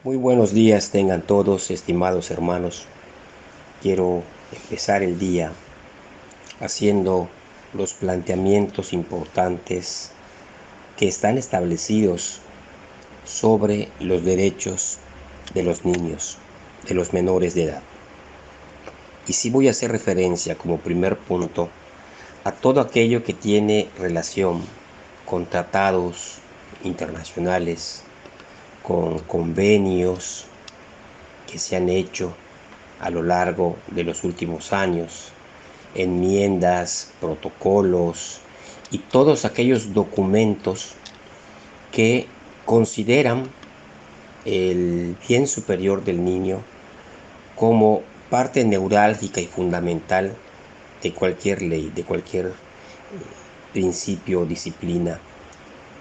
Muy buenos días tengan todos, estimados hermanos. Quiero empezar el día haciendo los planteamientos importantes que están establecidos sobre los derechos de los niños, de los menores de edad. Y sí voy a hacer referencia como primer punto a todo aquello que tiene relación con tratados internacionales, con convenios que se han hecho a lo largo de los últimos años, enmiendas, protocolos y todos aquellos documentos que consideran el bien superior del niño como parte neurálgica y fundamental de cualquier ley, de cualquier principio o disciplina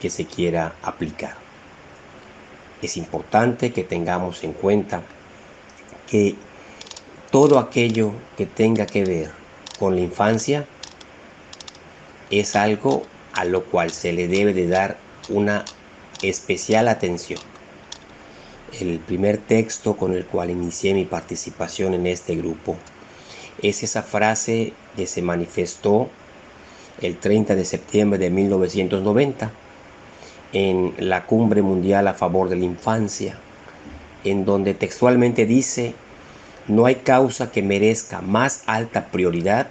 que se quiera aplicar. Es importante que tengamos en cuenta que todo aquello que tenga que ver con la infancia es algo a lo cual se le debe de dar una especial atención. El primer texto con el cual inicié mi participación en este grupo es esa frase que se manifestó el 30 de septiembre de 1990 en la Cumbre Mundial a favor de la Infancia, en donde textualmente dice: no hay causa que merezca más alta prioridad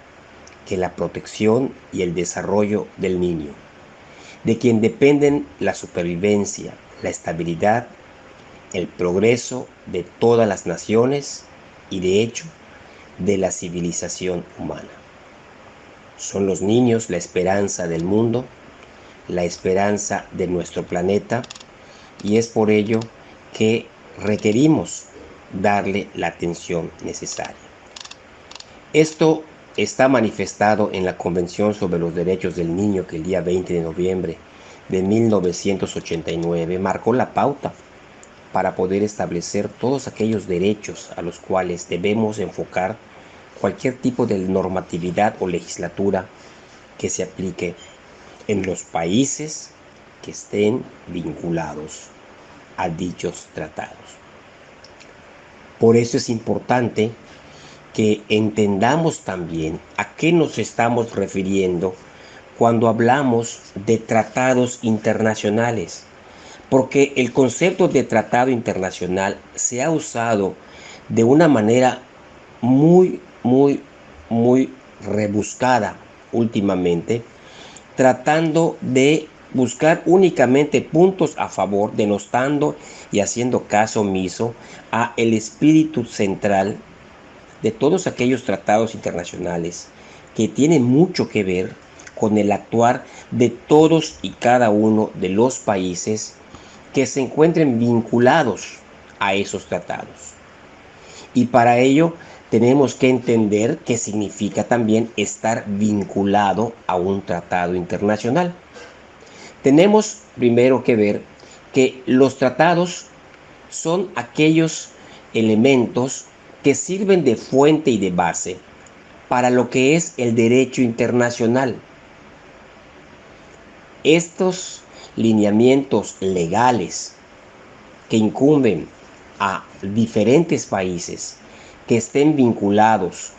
que la protección y el desarrollo del niño, de quien dependen la supervivencia, la estabilidad, el progreso de todas las naciones y, de hecho, de la civilización humana. Son los niños la esperanza del mundo, la esperanza de nuestro planeta, y es por ello que requerimos darle la atención necesaria. Esto está manifestado en la Convención sobre los Derechos del Niño, que el día 20 de noviembre de 1989 marcó la pauta para poder establecer todos aquellos derechos a los cuales debemos enfocar cualquier tipo de normatividad o legislatura que se aplique en los países que estén vinculados a dichos tratados. Por eso es importante que entendamos también a qué nos estamos refiriendo cuando hablamos de tratados internacionales, porque el concepto de tratado internacional se ha usado de una manera muy rebuscada últimamente, tratando de buscar únicamente puntos a favor, denostando y haciendo caso omiso a el espíritu central de todos aquellos tratados internacionales que tienen mucho que ver con el actuar de todos y cada uno de los países que se encuentren vinculados a esos tratados. Y para ello tenemos que entender qué significa también estar vinculado a un tratado internacional. Tenemos primero que ver que los tratados son aquellos elementos que sirven de fuente y de base para lo que es el derecho internacional. Estos lineamientos legales que incumben a diferentes países que estén vinculados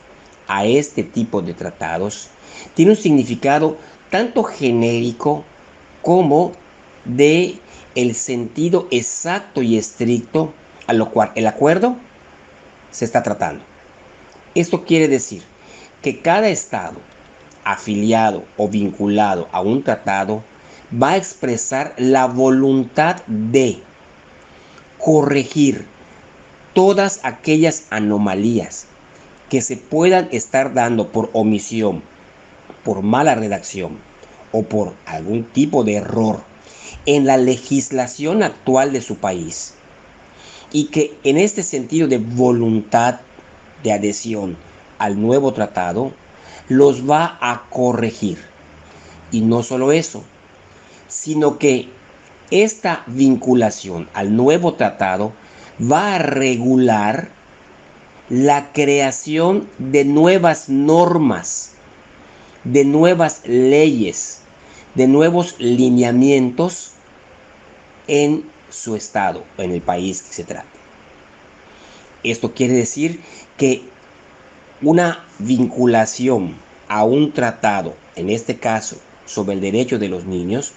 a este tipo de tratados tiene un significado tanto genérico como de el sentido exacto y estricto a lo cual el acuerdo se está tratando. Esto quiere decir que cada estado afiliado o vinculado a un tratado va a expresar la voluntad de corregir todas aquellas anomalías que se puedan estar dando por omisión, por mala redacción o por algún tipo de error en la legislación actual de su país, y que en este sentido de voluntad de adhesión al nuevo tratado los va a corregir. Y no solo eso, sino que esta vinculación al nuevo tratado va a regular la creación de nuevas normas, de nuevas leyes, de nuevos lineamientos en su estado, en el país que se trate. Esto quiere decir que una vinculación a un tratado, en este caso sobre el derecho de los niños,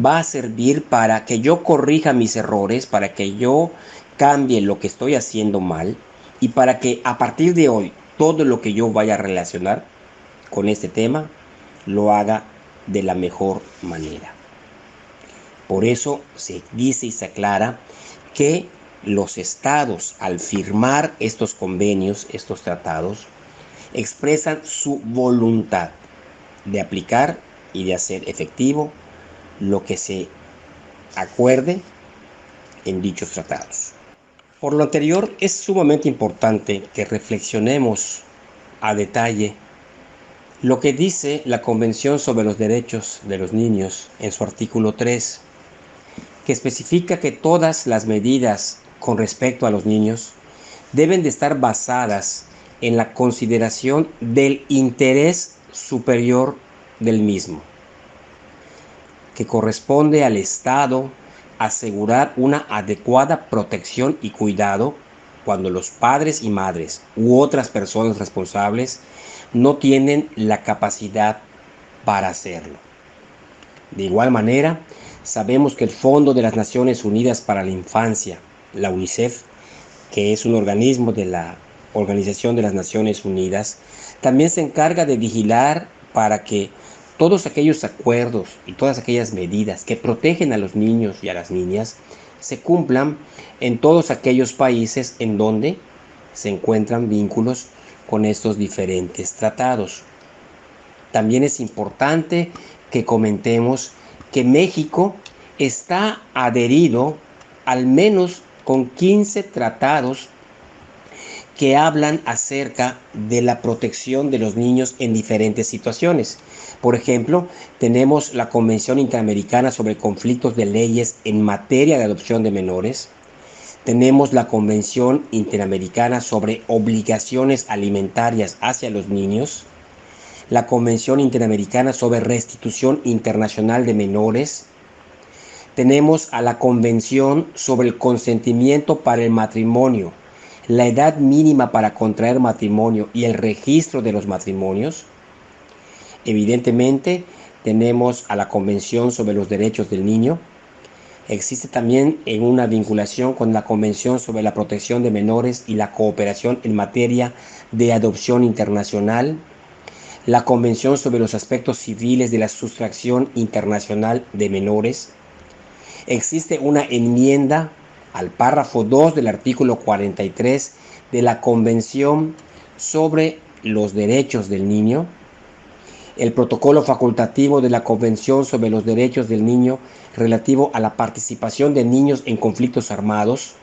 va a servir para que yo corrija mis errores, para que yo cambie lo que estoy haciendo mal y para que a partir de hoy todo lo que yo vaya a relacionar con este tema lo haga de la mejor manera. Por eso se dice y se aclara que los estados, al firmar estos convenios, estos tratados, expresan su voluntad de aplicar y de hacer efectivo lo que se acuerde en dichos tratados. Por lo anterior, es sumamente importante que reflexionemos a detalle lo que dice la Convención sobre los Derechos de los Niños en su artículo 3, que especifica que todas las medidas con respecto a los niños deben de estar basadas en la consideración del interés superior del mismo, que corresponde al Estado asegurar una adecuada protección y cuidado cuando los padres y madres u otras personas responsables no tienen la capacidad para hacerlo. De igual manera, sabemos que el Fondo de las Naciones Unidas para la Infancia, la UNICEF, que es un organismo de la Organización de las Naciones Unidas, también se encarga de vigilar para que todos aquellos acuerdos y todas aquellas medidas que protegen a los niños y a las niñas se cumplan en todos aquellos países en donde se encuentran vínculos con estos diferentes tratados. También es importante que comentemos que México está adherido al menos con 15 tratados que hablan acerca de la protección de los niños en diferentes situaciones. Por ejemplo, tenemos la Convención Interamericana sobre Conflictos de Leyes en materia de adopción de menores. Tenemos la Convención Interamericana sobre Obligaciones Alimentarias hacia los niños. La Convención Interamericana sobre Restitución Internacional de Menores. Tenemos a la Convención sobre el Consentimiento para el Matrimonio, la edad mínima para contraer matrimonio y el registro de los matrimonios. Evidentemente, tenemos a la Convención sobre los Derechos del Niño. Existe también en una vinculación con la Convención sobre la Protección de Menores y la Cooperación en materia de adopción internacional, la Convención sobre los aspectos civiles de la sustracción internacional de menores. Existe una enmienda al párrafo 2 del artículo 43 de la Convención sobre los Derechos del Niño, el protocolo facultativo de la Convención sobre los Derechos del Niño relativo a la participación de niños en conflictos armados,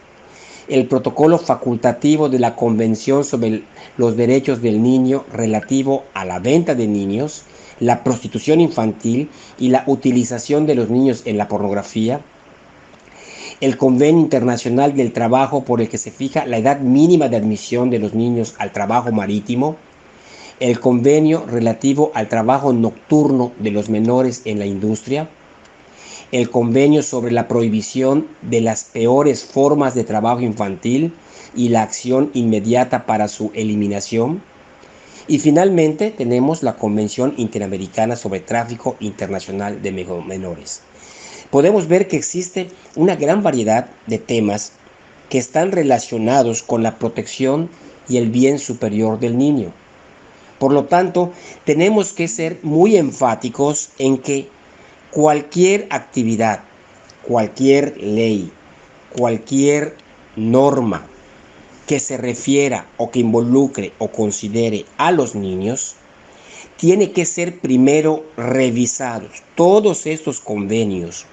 el protocolo facultativo de la Convención sobre los Derechos del Niño relativo a la venta de niños, la prostitución infantil y la utilización de los niños en la pornografía, el Convenio Internacional del Trabajo por el que se fija la edad mínima de admisión de los niños al trabajo marítimo, el convenio relativo al trabajo nocturno de los menores en la industria, el convenio sobre la prohibición de las peores formas de trabajo infantil y la acción inmediata para su eliminación. Y finalmente tenemos la Convención Interamericana sobre Tráfico Internacional de Menores. Podemos ver que existe una gran variedad de temas que están relacionados con la protección y el bien superior del niño. Por lo tanto, tenemos que ser muy enfáticos en que cualquier actividad, cualquier ley, cualquier norma que se refiera o que involucre o considere a los niños, tiene que ser primero revisados. Todos estos convenios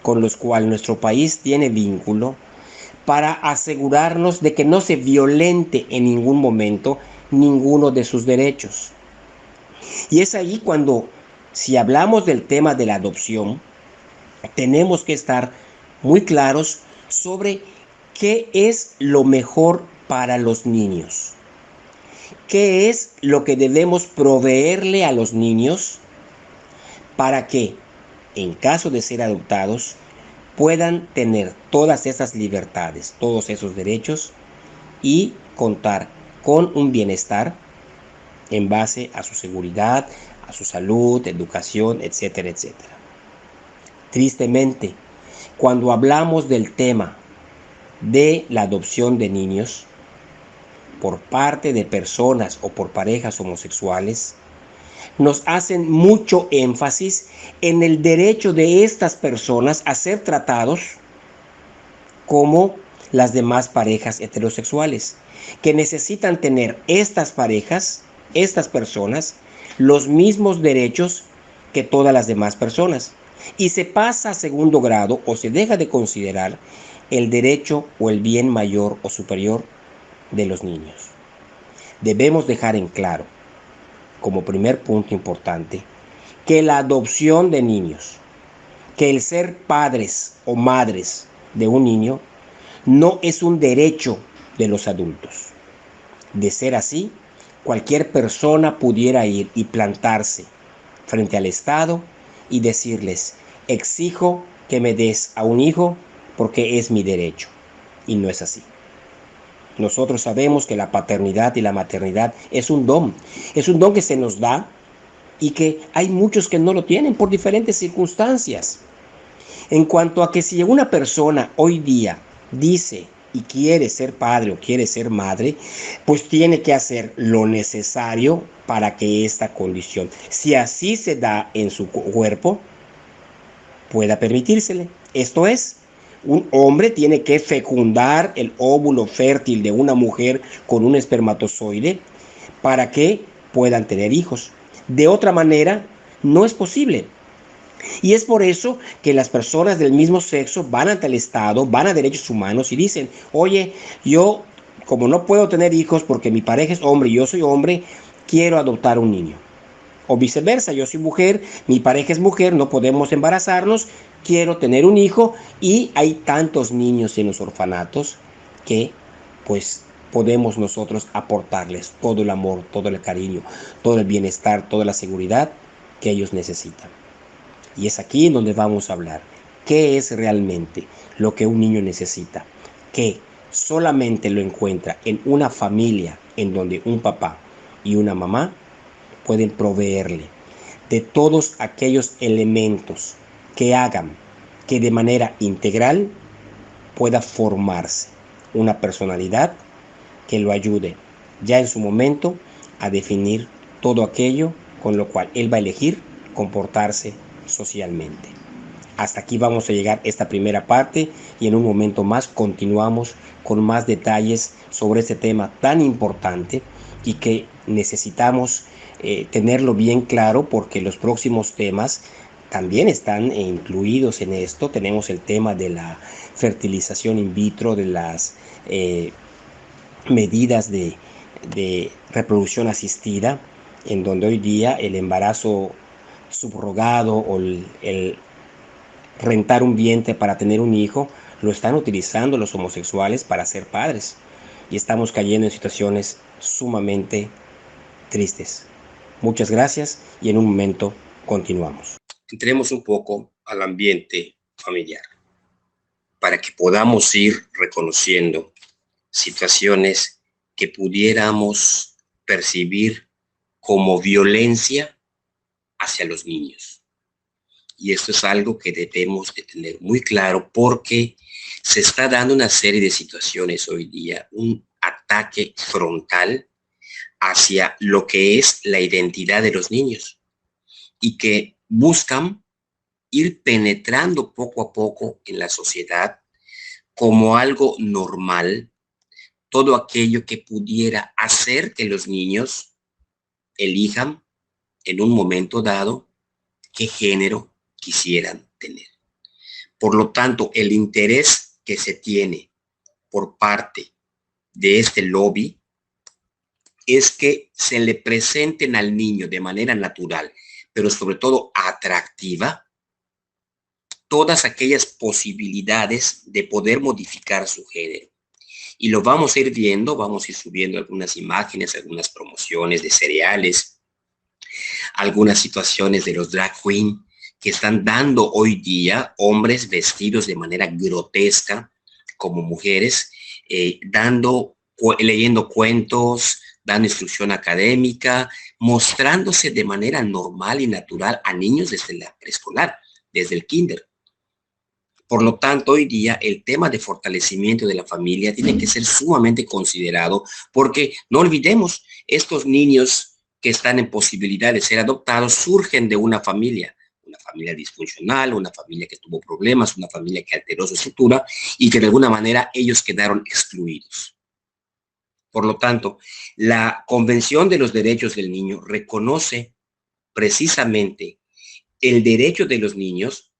con los cuales nuestro país tiene vínculo, para asegurarnos de que no se violente en ningún momento ninguno de sus derechos. Y es ahí cuando, si hablamos del tema de la adopción, tenemos que estar muy claros sobre qué es lo mejor para los niños. ¿Qué es lo que debemos proveerle a los niños para que, en caso de ser adoptados, puedan tener todas esas libertades, todos esos derechos y contar con un bienestar en base a su seguridad, a su salud, educación, etcétera, etcétera. Tristemente, cuando hablamos del tema de la adopción de niños por parte de personas o por parejas homosexuales, nos hacen mucho énfasis en el derecho de estas personas a ser tratados como las demás parejas heterosexuales, que necesitan tener estas parejas, estas personas, los mismos derechos que todas las demás personas. Y se pasa a segundo grado o se deja de considerar el derecho o el bien mayor o superior de los niños. Debemos dejar en claro, como primer punto importante, que la adopción de niños, que el ser padres o madres de un niño, no es un derecho de los adultos. De ser así, cualquier persona pudiera ir y plantarse frente al Estado y decirles: exijo que me des a un hijo porque es mi derecho. Y no es así. Nosotros sabemos que la paternidad y la maternidad es un don que se nos da y que hay muchos que no lo tienen por diferentes circunstancias. En cuanto a que si una persona hoy día dice y quiere ser padre o quiere ser madre, pues tiene que hacer lo necesario para que esta condición, si así se da en su cuerpo, pueda permitírsele. Esto es, un hombre tiene que fecundar el óvulo fértil de una mujer con un espermatozoide para que puedan tener hijos. De otra manera, no es posible. Y es por eso que las personas del mismo sexo van ante el Estado, van a derechos humanos y dicen: oye, yo como no puedo tener hijos porque mi pareja es hombre y yo soy hombre, quiero adoptar un niño. O viceversa, yo soy mujer, mi pareja es mujer, no podemos embarazarnos, quiero tener un hijo. Y hay tantos niños en los orfanatos que pues podemos nosotros aportarles todo el amor, todo el cariño, todo el bienestar, toda la seguridad que ellos necesitan. Y es aquí donde vamos a hablar. ¿Qué es realmente lo que un niño necesita? Que solamente lo encuentra en una familia en donde un papá y una mamá pueden proveerle de todos aquellos elementos que hagan que de manera integral pueda formarse una personalidad que lo ayude ya en su momento a definir todo aquello con lo cual él va a elegir comportarse socialmente. Hasta aquí vamos a llegar esta primera parte y en un momento más continuamos con más detalles sobre este tema tan importante y que necesitamos tenerlo bien claro, porque los próximos temas también están incluidos en esto. Tenemos el tema de la fertilización in vitro, de las medidas de reproducción asistida, en donde hoy día el embarazo subrogado o el rentar un vientre para tener un hijo lo están utilizando los homosexuales para ser padres, y estamos cayendo en situaciones sumamente tristes. Muchas gracias y en un momento continuamos. Entremos un poco al ambiente familiar para que podamos ir reconociendo situaciones que pudiéramos percibir como violencia hacia los niños. Y esto es algo que debemos de tener muy claro, porque se está dando una serie de situaciones hoy día, un ataque frontal hacia lo que es la identidad de los niños, y que buscan ir penetrando poco a poco en la sociedad como algo normal, todo aquello que pudiera hacer que los niños elijan en un momento dado qué género quisieran tener. Por lo tanto, el interés que se tiene por parte de este lobby es que se le presenten al niño de manera natural, pero sobre todo atractiva, todas aquellas posibilidades de poder modificar su género. Y lo vamos a ir viendo, vamos a ir subiendo algunas imágenes, algunas promociones de cereales, algunas situaciones de los drag queen que están dando hoy día hombres vestidos de manera grotesca como mujeres, dando leyendo cuentos, dando instrucción académica, mostrándose de manera normal y natural a niños desde la preescolar, desde el kinder. Por lo tanto, hoy día el tema de fortalecimiento de la familia tiene que ser sumamente considerado porque no olvidemos, estos niños que están en posibilidad de ser adoptados surgen de una familia disfuncional, una familia que tuvo problemas, una familia que alteró su estructura y que de alguna manera ellos quedaron excluidos. Por lo tanto, la Convención de los Derechos del Niño reconoce precisamente el derecho de los niños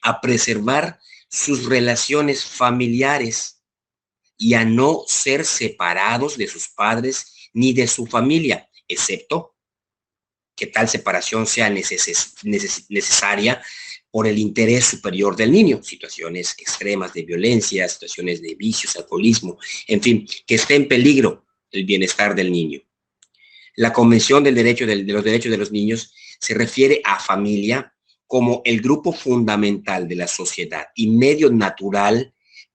a preservar sus relaciones familiares y a no ser separados de sus padres ni de su familia, excepto que tal separación sea necesaria por el interés superior del niño, situaciones extremas de violencia, situaciones de vicios, alcoholismo, en fin, que esté en peligro el bienestar del niño. La Convención del Derecho de los Derechos de los Niños se refiere a familia como el grupo fundamental de la sociedad y medio natural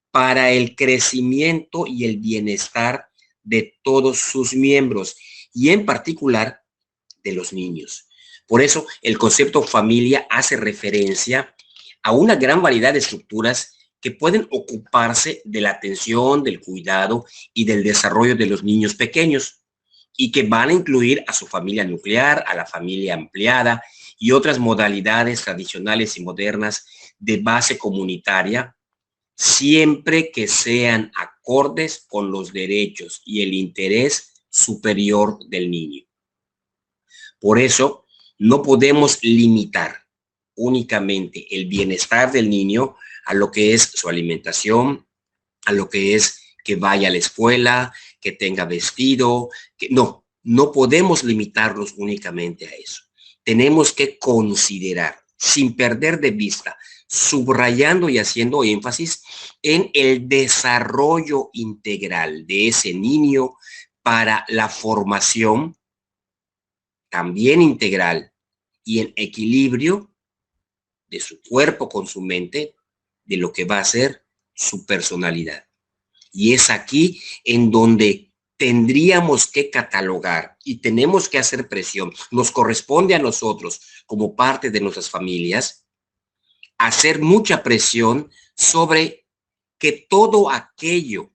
para el crecimiento y el bienestar de todos sus miembros y en particular de los niños. Por eso el concepto familia hace referencia a una gran variedad de estructuras que pueden ocuparse de la atención, del cuidado y del desarrollo de los niños pequeños y que van a incluir a su familia nuclear, a la familia ampliada y otras modalidades tradicionales y modernas de base comunitaria, siempre que sean acordes con los derechos y el interés superior del niño. Por eso, no podemos limitar únicamente el bienestar del niño a lo que es su alimentación, a lo que es que vaya a la escuela, que tenga vestido, que no podemos limitarnos únicamente a eso. Tenemos que considerar, sin perder de vista, subrayando y haciendo énfasis en el desarrollo integral de ese niño para la formación también integral y en equilibrio de su cuerpo con su mente, de lo que va a ser su personalidad. Y es aquí en donde tendríamos que catalogar y tenemos que hacer presión. Nos corresponde a nosotros, como parte de nuestras familias, hacer mucha presión sobre que todo aquello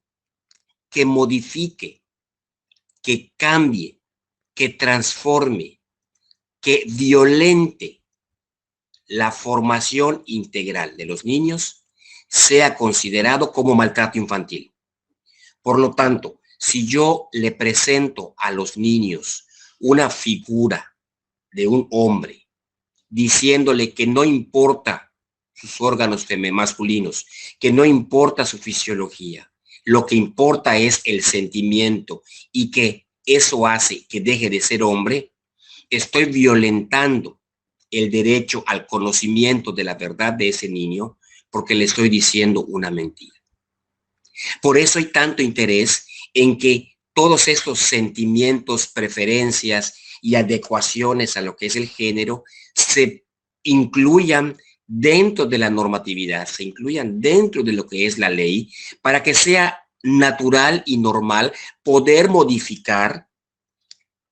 que modifique, que cambie, que transforme, que violente la formación integral de los niños sea considerado como maltrato infantil. Por lo tanto, si yo le presento a los niños una figura de un hombre diciéndole que no importa sus órganos masculinos, que no importa su fisiología, lo que importa es el sentimiento y que eso hace que deje de ser hombre, estoy violentando el derecho al conocimiento de la verdad de ese niño porque le estoy diciendo una mentira. Por eso hay tanto interés en que todos estos sentimientos, preferencias y adecuaciones a lo que es el género se incluyan dentro de la normatividad, se incluyan dentro de lo que es la ley, para que sea natural y normal poder modificar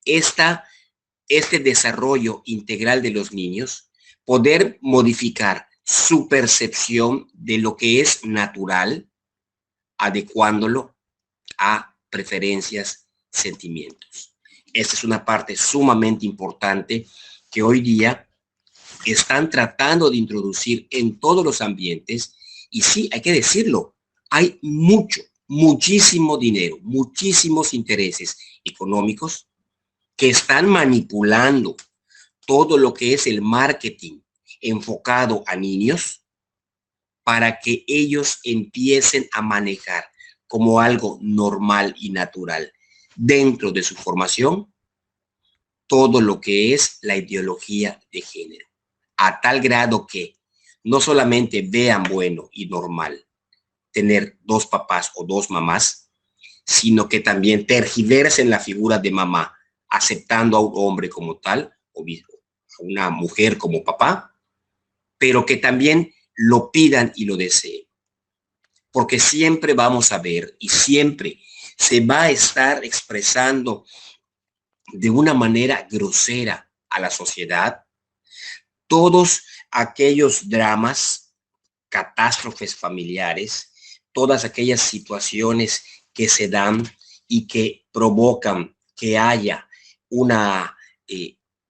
este desarrollo integral de los niños, poder modificar su percepción de lo que es natural, adecuándolo a preferencias, sentimientos. Esta es una parte sumamente importante que hoy día están tratando de introducir en todos los ambientes y sí, hay que decirlo, hay muchísimo dinero, muchísimos intereses económicos que están manipulando todo lo que es el marketing enfocado a niños para que ellos empiecen a manejar como algo normal y natural dentro de su formación todo lo que es la ideología de género, a tal grado que no solamente vean bueno y normal tener dos papás o dos mamás, sino que también tergiversen la figura de mamá, aceptando a un hombre como tal o a una mujer como papá, pero que también lo pidan y lo deseen. Porque siempre vamos a ver y siempre se va a estar expresando de una manera grosera a la sociedad. Todos aquellos dramas, catástrofes familiares, todas aquellas situaciones que se dan y que provocan que haya una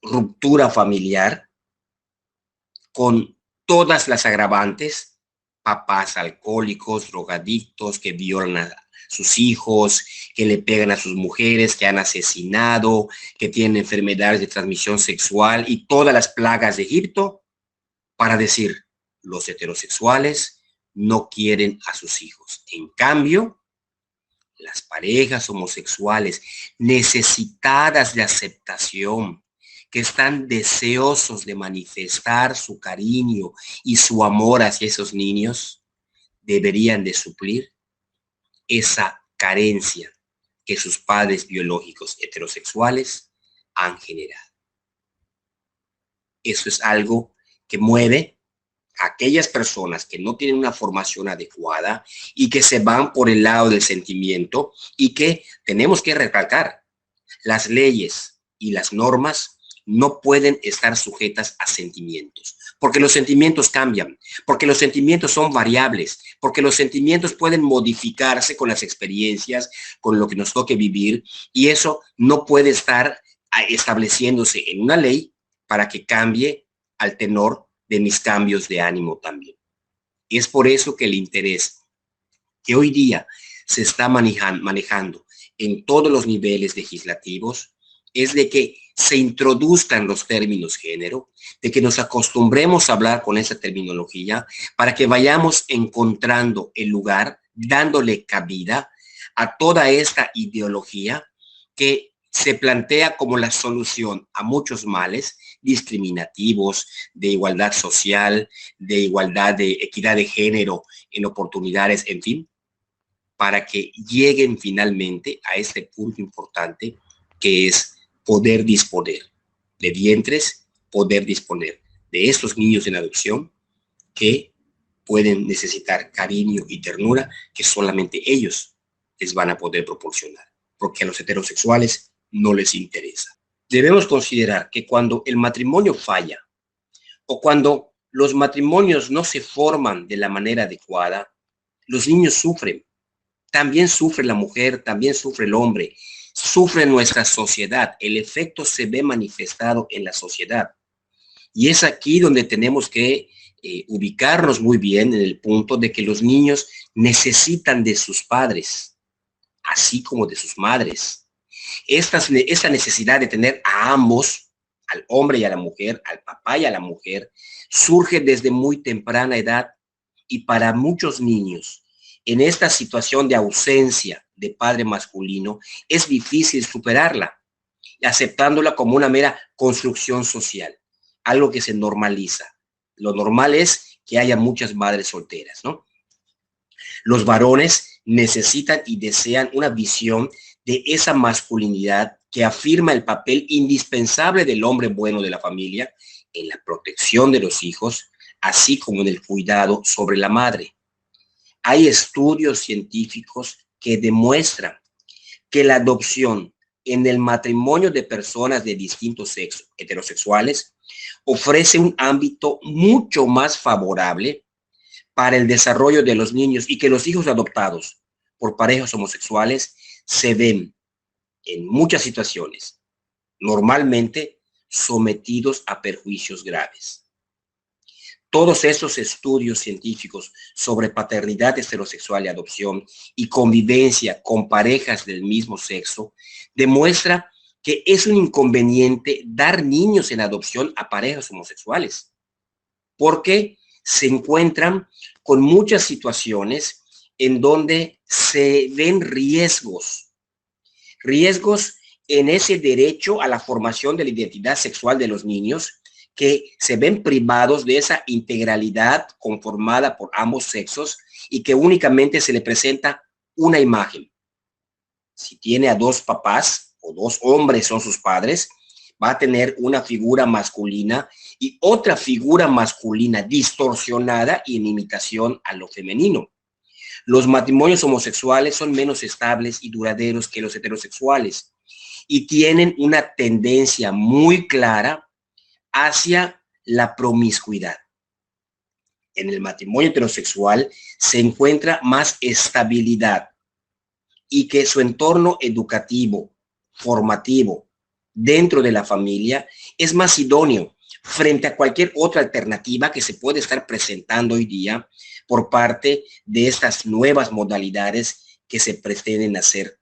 ruptura familiar con todas las agravantes, papás alcohólicos, drogadictos que violan a sus hijos, que le pegan a sus mujeres, que han asesinado, que tienen enfermedades de transmisión sexual y todas las plagas de Egipto, para decir, los heterosexuales no quieren a sus hijos. En cambio, las parejas homosexuales necesitadas de aceptación, que están deseosos de manifestar su cariño y su amor hacia esos niños, deberían de suplir esa carencia que sus padres biológicos heterosexuales han generado. Eso es algo que mueve a aquellas personas que no tienen una formación adecuada y que se van por el lado del sentimiento, y que tenemos que recalcar, las leyes y las normas no pueden estar sujetas a sentimientos, porque los sentimientos cambian, porque los sentimientos son variables, porque los sentimientos pueden modificarse con las experiencias, con lo que nos toque vivir, y eso no puede estar estableciéndose en una ley para que cambie al tenor de mis cambios de ánimo también. Y es por eso que el interés que hoy día se está manejando en todos los niveles legislativos es de que se introduzcan los términos género, de que nos acostumbremos a hablar con esa terminología para que vayamos encontrando el lugar, dándole cabida a toda esta ideología que se plantea como la solución a muchos males discriminativos, de igualdad social, de igualdad, de equidad de género en oportunidades, en fin, para que lleguen finalmente a este punto importante que es poder disponer de vientres, poder disponer de estos niños en adopción que pueden necesitar cariño y ternura que solamente ellos les van a poder proporcionar, porque a los heterosexuales no les interesa. Debemos considerar que cuando el matrimonio falla o cuando los matrimonios no se forman de la manera adecuada, los niños sufren. También sufre la mujer, también sufre el hombre, sufre nuestra sociedad. El efecto se ve manifestado en la sociedad. Y es aquí donde tenemos que ubicarnos muy bien en el punto de que los niños necesitan de sus padres, así como de sus madres. Esta necesidad de tener a ambos, al hombre y a la mujer, al papá y a la mujer, surge desde muy temprana edad, y para muchos niños, en esta situación de ausencia de padre masculino, es difícil superarla, aceptándola como una mera construcción social, algo que se normaliza. Lo normal es que haya muchas madres solteras, ¿no? Los varones necesitan y desean una visión de esa masculinidad que afirma el papel indispensable del hombre bueno de la familia en la protección de los hijos, así como en el cuidado sobre la madre. Hay estudios científicos que demuestran que la adopción en el matrimonio de personas de distintos sexos, heterosexuales, ofrece un ámbito mucho más favorable para el desarrollo de los niños, y que los hijos adoptados por parejas homosexuales se ven en muchas situaciones normalmente sometidos a perjuicios graves. Todos estos estudios científicos sobre paternidad heterosexual y adopción y convivencia con parejas del mismo sexo demuestra que es un inconveniente dar niños en adopción a parejas homosexuales, porque se encuentran con muchas situaciones en donde se ven riesgos en ese derecho a la formación de la identidad sexual de los niños, que se ven privados de esa integralidad conformada por ambos sexos y que únicamente se le presenta una imagen. Si tiene a dos papás o dos hombres son sus padres, va a tener una figura masculina y otra figura masculina distorsionada y en imitación a lo femenino. Los matrimonios homosexuales son menos estables y duraderos que los heterosexuales y tienen una tendencia muy clara hacia la promiscuidad. En el matrimonio heterosexual se encuentra más estabilidad y que su entorno educativo, formativo, dentro de la familia, es más idóneo frente a cualquier otra alternativa que se puede estar presentando hoy día por parte de estas nuevas modalidades que se pretenden hacer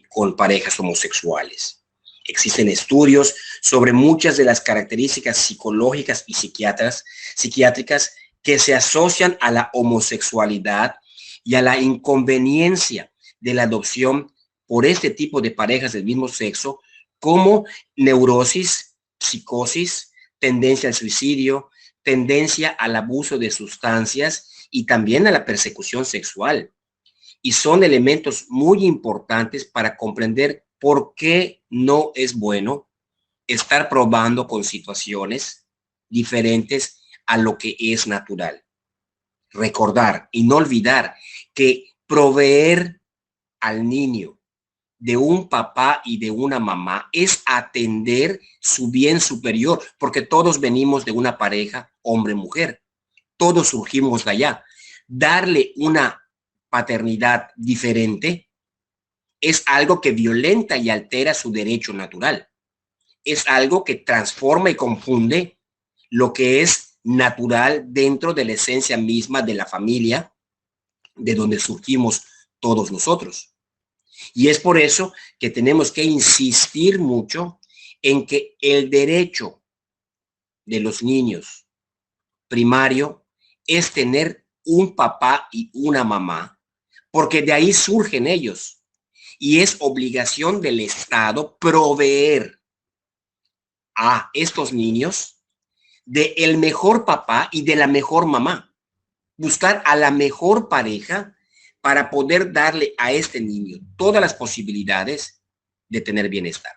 con parejas homosexuales. Existen estudios sobre muchas de las características psicológicas y psiquiátricas que se asocian a la homosexualidad y a la inconveniencia de la adopción por este tipo de parejas del mismo sexo, como neurosis, psicosis, tendencia al suicidio, tendencia al abuso de sustancias y también a la persecución sexual. Y son elementos muy importantes para comprender por qué no es bueno estar probando con situaciones diferentes a lo que es natural. Recordar y no olvidar que proveer al niño de un papá y de una mamá es atender su bien superior, porque todos venimos de una pareja hombre-mujer, todos surgimos de allá. Darle una paternidad diferente es algo que violenta y altera su derecho natural. Es algo que transforma y confunde lo que es natural dentro de la esencia misma de la familia, de donde surgimos todos nosotros. Y es por eso que tenemos que insistir mucho en que el derecho de los niños primario es tener un papá y una mamá, porque de ahí surgen ellos. Y es obligación del Estado proveer a estos niños de el mejor papá y de la mejor mamá. Buscar a la mejor pareja para poder darle a este niño todas las posibilidades de tener bienestar.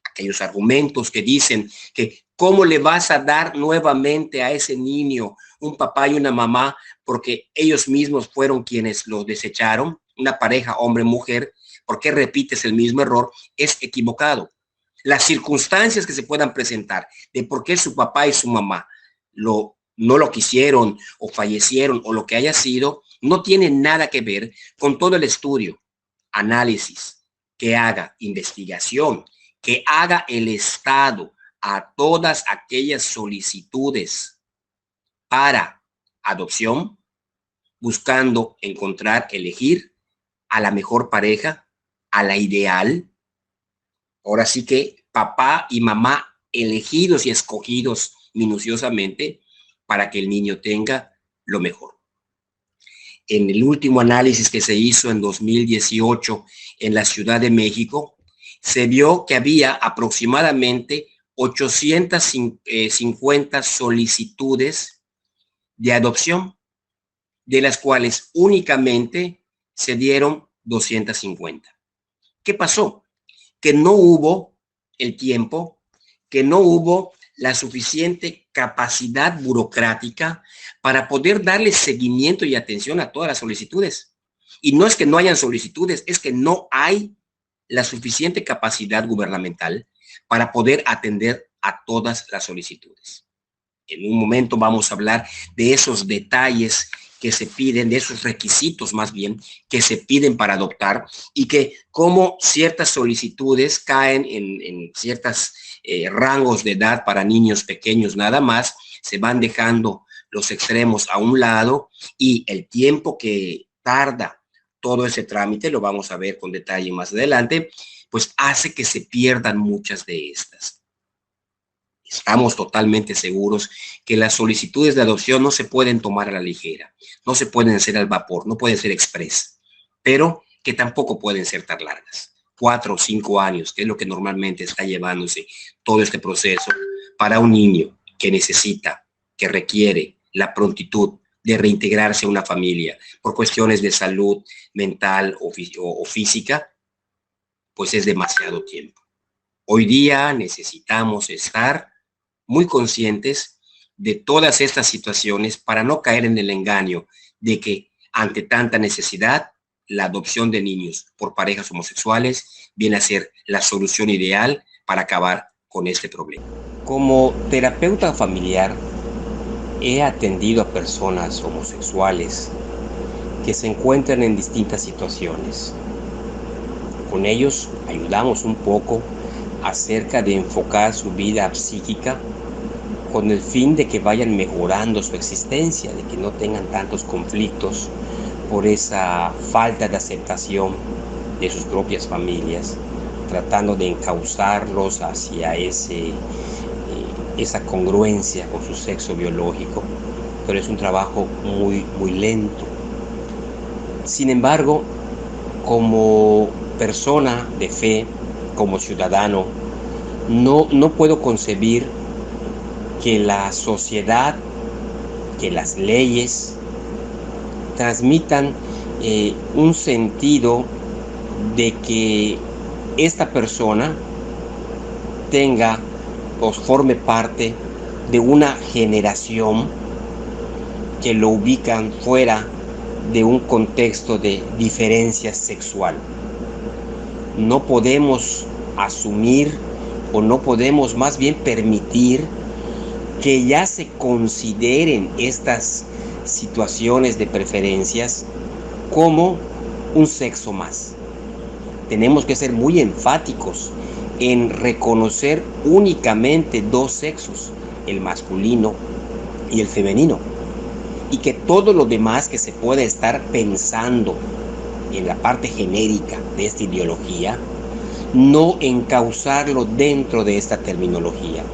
Aquellos argumentos que dicen que cómo le vas a dar nuevamente a ese niño un papá y una mamá porque ellos mismos fueron quienes lo desecharon, una pareja hombre-mujer, ¿por qué repites el mismo error? Es equivocado. Las circunstancias que se puedan presentar de por qué su papá y su mamá no lo quisieron o fallecieron o lo que haya sido, no tiene nada que ver con todo el estudio, análisis, que haga investigación, que haga el Estado a todas aquellas solicitudes para adopción, buscando encontrar, elegir a la mejor pareja, a la ideal. Ahora sí que papá y mamá elegidos y escogidos minuciosamente para que el niño tenga lo mejor. En el último análisis que se hizo en 2018 en la Ciudad de México, se vio que había aproximadamente 850 solicitudes de adopción, de las cuales únicamente se dieron 250. ¿Qué pasó? Que no hubo el tiempo, que no hubo la suficiente capacidad burocrática para poder darle seguimiento y atención a todas las solicitudes. Y no es que no hayan solicitudes, es que no hay la suficiente capacidad gubernamental para poder atender a todas las solicitudes. En un momento vamos a hablar de esos detalles que se piden, de esos requisitos más bien que se piden para adoptar y que como ciertas solicitudes caen en ciertos rangos de edad para niños pequeños nada más, se van dejando los extremos a un lado y el tiempo que tarda todo ese trámite, lo vamos a ver con detalle más adelante, pues hace que se pierdan muchas de estas. Estamos totalmente seguros que las solicitudes de adopción no se pueden tomar a la ligera, no se pueden hacer al vapor, no pueden ser express, pero que tampoco pueden ser tan largas. 4 o 5 años, que es lo que normalmente está llevándose todo este proceso para un niño que necesita, que requiere la prontitud de reintegrarse a una familia por cuestiones de salud mental o física, pues es demasiado tiempo. Hoy día necesitamos estar muy conscientes de todas estas situaciones para no caer en el engaño de que Ante tanta necesidad, la adopción de niños por parejas homosexuales viene a ser la solución ideal para acabar con este problema. Como terapeuta familiar, he atendido a personas homosexuales que se encuentran en distintas situaciones. Con ellos ayudamos un poco acerca de enfocar su vida psíquica con el fin de que vayan mejorando su existencia, de que no tengan tantos conflictos por esa falta de aceptación de sus propias familias, tratando de encauzarlos hacia esa congruencia con su sexo biológico, pero es un trabajo muy lento. Sin embargo, como persona de fe, como ciudadano, no puedo concebir que la sociedad, que las leyes transmitan un sentido de que esta persona tenga o forme parte de una generación que lo ubican fuera de un contexto de diferencia sexual. No podemos asumir o no podemos más bien permitir que ya se consideren estas situaciones de preferencias como un sexo más. Tenemos que ser muy enfáticos en reconocer únicamente dos sexos, el masculino y el femenino, y que todo lo demás que se puede estar pensando en la parte genérica de esta ideología, no encauzarlo dentro de esta terminología,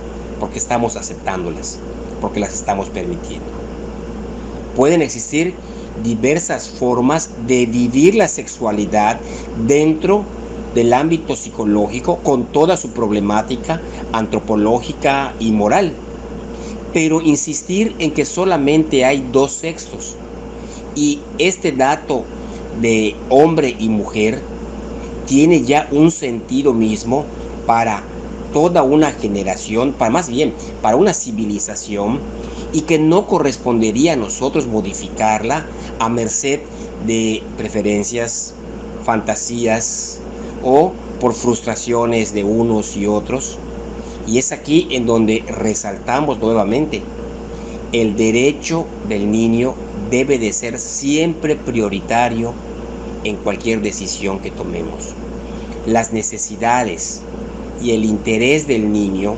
porque estamos aceptándolas, porque las estamos permitiendo. Pueden existir diversas formas de vivir la sexualidad dentro del ámbito psicológico con toda su problemática antropológica y moral, pero insistir en que solamente hay dos sexos y este dato de hombre y mujer tiene ya un sentido mismo para toda una generación, más bien para una civilización, y que no correspondería a nosotros modificarla a merced de preferencias, fantasías o por frustraciones de unos y otros. Y es aquí en donde resaltamos nuevamente: el derecho del niño debe de ser siempre prioritario en cualquier decisión que tomemos. Las necesidades y el interés del niño,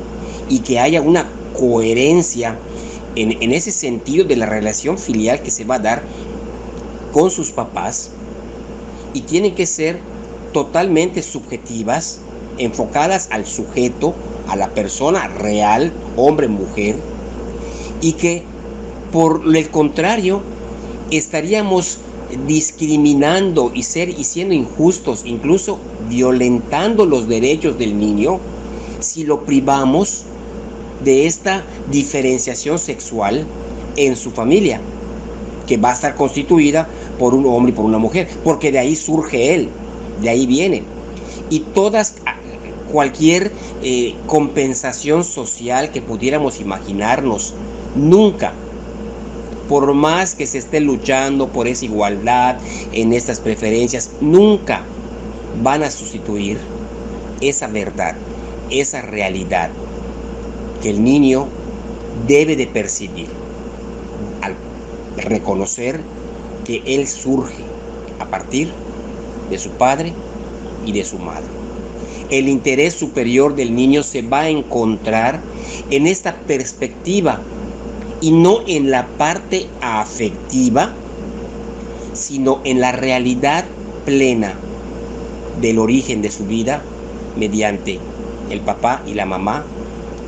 y que haya una coherencia en ese sentido de la relación filial que se va a dar con sus papás, y tienen que ser totalmente subjetivas, enfocadas al sujeto, a la persona real, hombre, mujer, y que por el contrario estaríamos discriminando y siendo injustos, incluso violentando los derechos del niño, si lo privamos de esta diferenciación sexual en su familia, que va a estar constituida por un hombre y por una mujer, porque de ahí surge él, de ahí viene. Y cualquier compensación social que pudiéramos imaginarnos, nunca, por más que se esté luchando por esa igualdad en estas preferencias, nunca van a sustituir esa verdad, esa realidad que el niño debe de percibir al reconocer que él surge a partir de su padre y de su madre. El interés superior del niño se va a encontrar en esta perspectiva y no en la parte afectiva, sino en la realidad plena del origen de su vida mediante el papá y la mamá,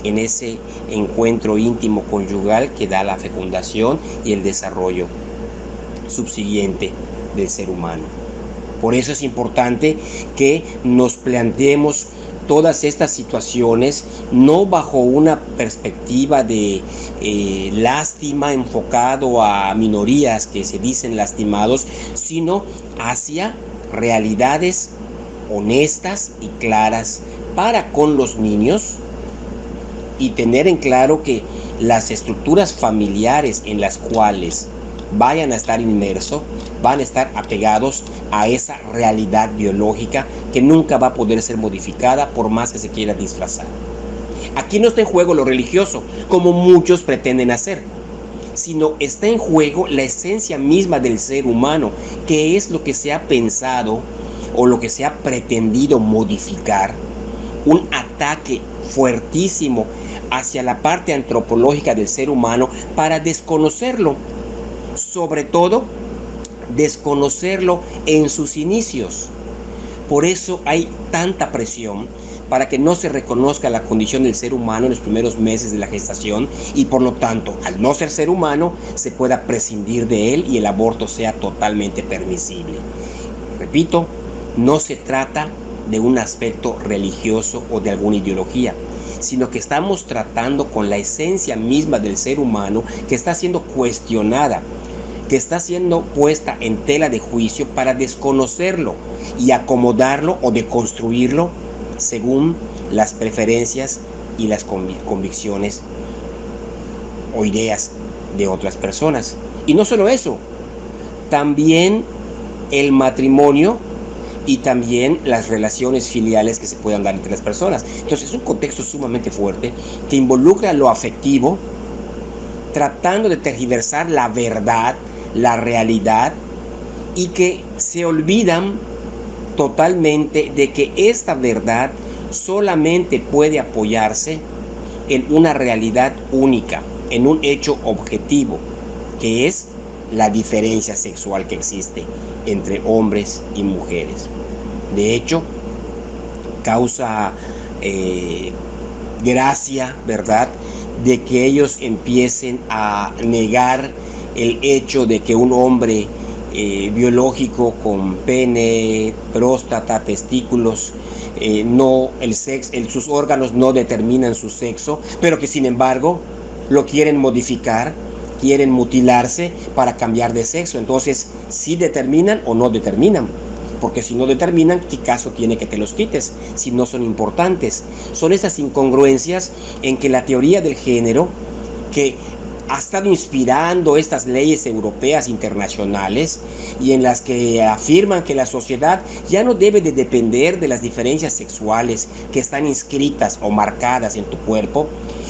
en ese encuentro íntimo conyugal que da la fecundación y el desarrollo subsiguiente del ser humano. Por eso es importante que nos planteemos todas estas situaciones no bajo una perspectiva de lástima enfocado a minorías que se dicen lastimados, sino hacia realidades honestas y claras para con los niños, y tener en claro que las estructuras familiares en las cuales vayan a estar inmersos van a estar apegados a esa realidad biológica que nunca va a poder ser modificada por más que se quiera disfrazar. Aquí no está en juego lo religioso, como muchos pretenden hacer, sino está en juego la esencia misma del ser humano, que es lo que se ha pensado o lo que se ha pretendido modificar, un ataque fuertísimo hacia la parte antropológica del ser humano para desconocerlo, sobre todo desconocerlo en sus inicios. Por eso hay tanta presión para que no se reconozca la condición del ser humano en los primeros meses de la gestación y por lo tanto, al no ser ser humano, se pueda prescindir de él y el aborto sea totalmente permisible. Repito, no se trata de un aspecto religioso o de alguna ideología, sino que estamos tratando con la esencia misma del ser humano que está siendo cuestionada, que está siendo puesta en tela de juicio para desconocerlo y acomodarlo o deconstruirlo según las preferencias y las convicciones o ideas de otras personas. Y no solo eso, también el matrimonio y también las relaciones filiales que se puedan dar entre las personas. Entonces es un contexto sumamente fuerte que involucra lo afectivo, tratando de tergiversar la verdad, la realidad, y que se olvidan totalmente de que esta verdad solamente puede apoyarse en una realidad única, en un hecho objetivo, que es la diferencia sexual que existe entre hombres y mujeres. De hecho, causa gracia, ¿verdad?, de que ellos empiecen a negar el hecho de que un hombre biológico con pene, próstata, testículos, sus órganos no determinan su sexo, pero que sin embargo lo quieren modificar, quieren mutilarse para cambiar de sexo. Entonces, ¿sí determinan o no determinan? Porque si no determinan, ¿qué caso tiene que te los quites si no son importantes? Son esas incongruencias en que la teoría del género, que ha estado inspirando estas leyes europeas internacionales y en las que afirman que la sociedad ya no debe de depender de las diferencias sexuales que están inscritas o marcadas en tu cuerpo,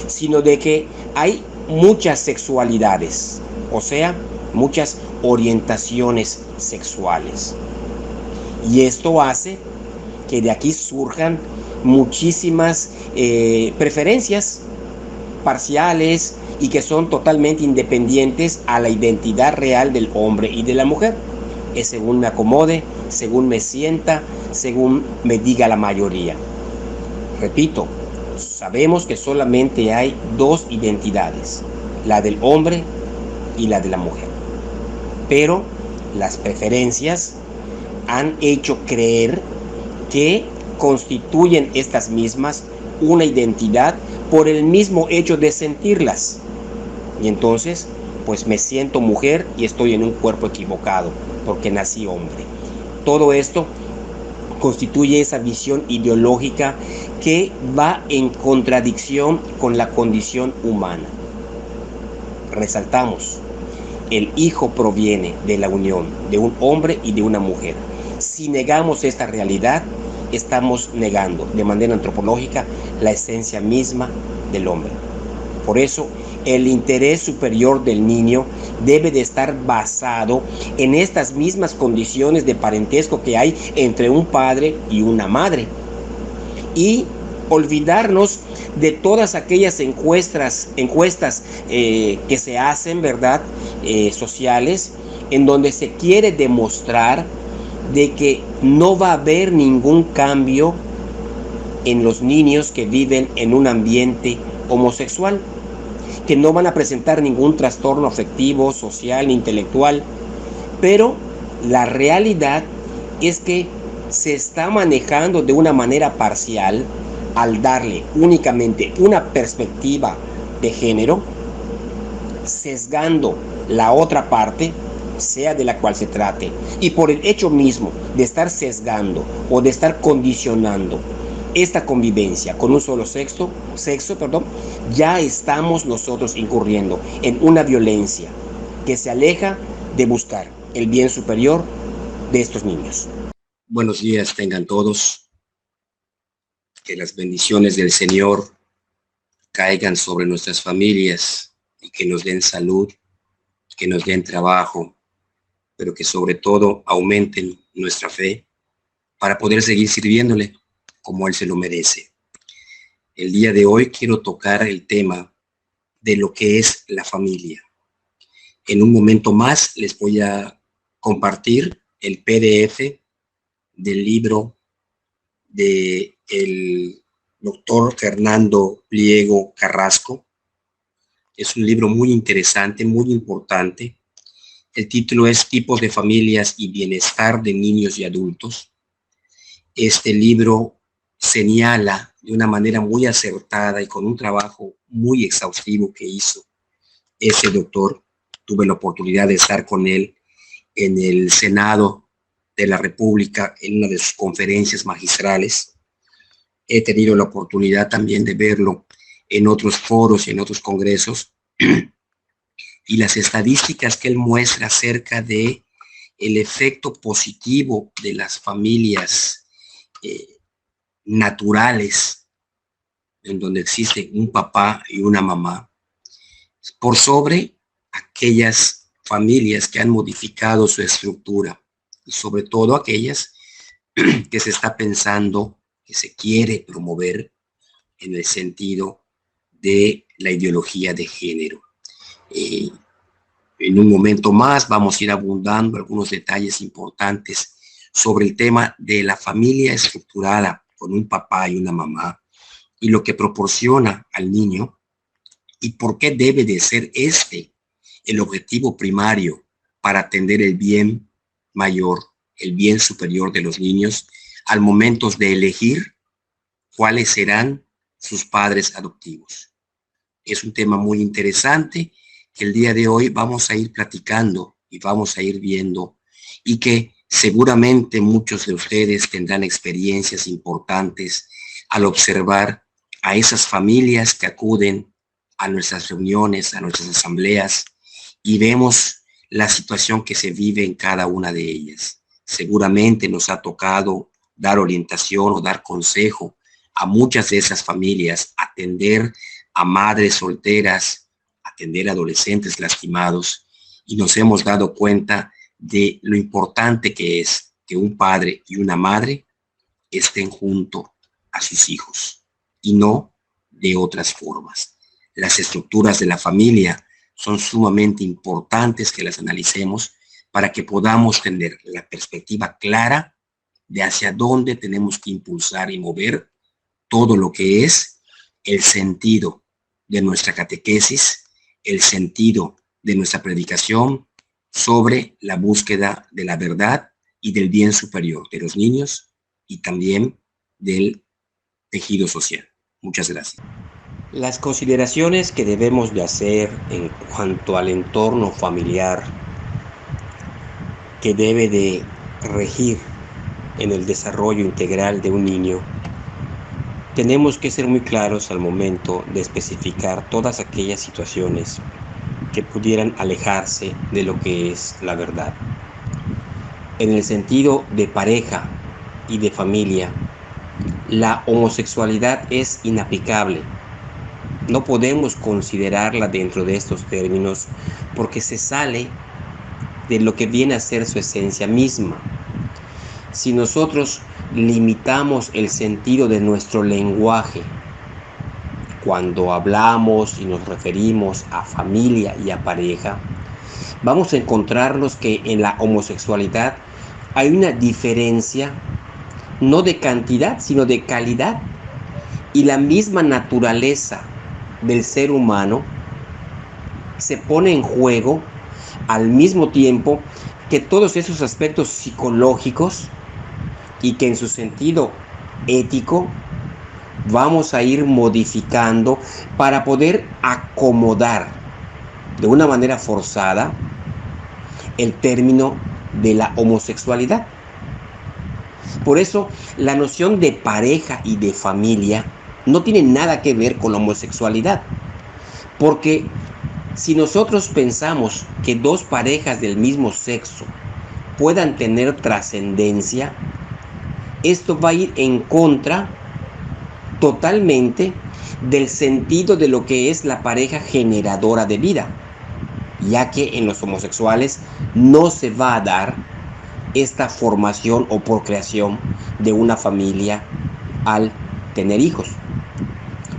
sino de que hay muchas sexualidades, o sea, muchas orientaciones sexuales. Y esto hace que de aquí surjan muchísimas preferencias parciales y que son totalmente independientes a la identidad real del hombre y de la mujer. Es según me acomode, según me sienta, según me diga la mayoría. Repito, sabemos que solamente hay dos identidades, la del hombre y la de la mujer. Pero las preferencias han hecho creer que constituyen estas mismas una identidad por el mismo hecho de sentirlas. Y entonces, pues me siento mujer y estoy en un cuerpo equivocado, porque nací hombre. Todo esto constituye esa visión ideológica que va en contradicción con la condición humana. Resaltamos, el hijo proviene de la unión de un hombre y de una mujer. Si negamos esta realidad, estamos negando de manera antropológica la esencia misma del hombre. Por eso, el interés superior del niño debe de estar basado en estas mismas condiciones de parentesco que hay entre un padre y una madre. Y olvidarnos de todas aquellas encuestas que se hacen, ¿verdad?, sociales, en donde se quiere demostrar de que no va a haber ningún cambio en los niños que viven en un ambiente homosexual, que no van a presentar ningún trastorno afectivo, social ni intelectual, pero la realidad es que se está manejando de una manera parcial al darle únicamente una perspectiva de género, sesgando la otra parte, sea de la cual se trate, y por el hecho mismo de estar sesgando o de estar condicionando esta convivencia con un solo sexo, ya estamos nosotros incurriendo en una violencia que se aleja de buscar el bien superior de estos niños. Buenos días tengan todos. Que las bendiciones del Señor caigan sobre nuestras familias y que nos den salud, que nos den trabajo, pero que sobre todo aumenten nuestra fe para poder seguir sirviéndole como Él se lo merece. El día de hoy quiero tocar el tema de lo que es la familia. En un momento más les voy a compartir el PDF del libro del doctor Fernando Pliego Carrasco. Es un libro muy interesante, muy importante. El título es Tipos de familias y bienestar de niños y adultos. Este libro señala de una manera muy acertada y con un trabajo muy exhaustivo que hizo ese doctor. Tuve la oportunidad de estar con él en el Senado de la República en una de sus conferencias magistrales. He tenido la oportunidad también de verlo en otros foros y en otros congresos. Y las estadísticas que él muestra acerca de el efecto positivo de las familias naturales, en donde existe un papá y una mamá, por sobre aquellas familias que han modificado su estructura, y sobre todo aquellas que se está pensando, que se quiere promover en el sentido de la ideología de género. En un momento más vamos a ir abundando algunos detalles importantes sobre el tema de la familia estructurada con un papá y una mamá y lo que proporciona al niño y por qué debe de ser el objetivo primario para atender el bien mayor, el bien superior de los niños al momento de elegir cuáles serán sus padres adoptivos. Es un tema muy interesante que el día de hoy vamos a ir platicando y vamos a ir viendo y que seguramente muchos de ustedes tendrán experiencias importantes al observar a esas familias que acuden a nuestras reuniones, a nuestras asambleas y vemos la situación que se vive en cada una de ellas. Seguramente nos ha tocado dar orientación o dar consejo a muchas de esas familias, atender a madres solteras, atender a adolescentes lastimados y nos hemos dado cuenta de lo importante que es que un padre y una madre estén junto a sus hijos y no de otras formas. Las estructuras de la familia son sumamente importantes que las analicemos para que podamos tener la perspectiva clara de hacia dónde tenemos que impulsar y mover todo lo que es el sentido de nuestra catequesis, el sentido de nuestra predicación sobre la búsqueda de la verdad y del bien superior de los niños y también del tejido social. Muchas gracias. Las consideraciones que debemos de hacer en cuanto al entorno familiar que debe de regir en el desarrollo integral de un niño, tenemos que ser muy claros al momento de especificar todas aquellas situaciones que pudieran alejarse de lo que es la verdad. En el sentido de pareja y de familia, la homosexualidad es inaplicable. No podemos considerarla dentro de estos términos porque se sale de lo que viene a ser su esencia misma. Si nosotros limitamos el sentido de nuestro lenguaje cuando hablamos y nos referimos a familia y a pareja, vamos a encontrarnos que en la homosexualidad hay una diferencia no de cantidad sino de calidad y la misma naturaleza del ser humano se pone en juego al mismo tiempo que todos esos aspectos psicológicos y que en su sentido ético vamos a ir modificando para poder acomodar de una manera forzada el término de la homosexualidad. Por eso la noción de pareja y de familia no tiene nada que ver con la homosexualidad, porque si nosotros pensamos que dos parejas del mismo sexo puedan tener trascendencia, esto va a ir en contra totalmente del sentido de lo que es la pareja generadora de vida, ya que en los homosexuales no se va a dar esta formación o procreación de una familia al tener hijos.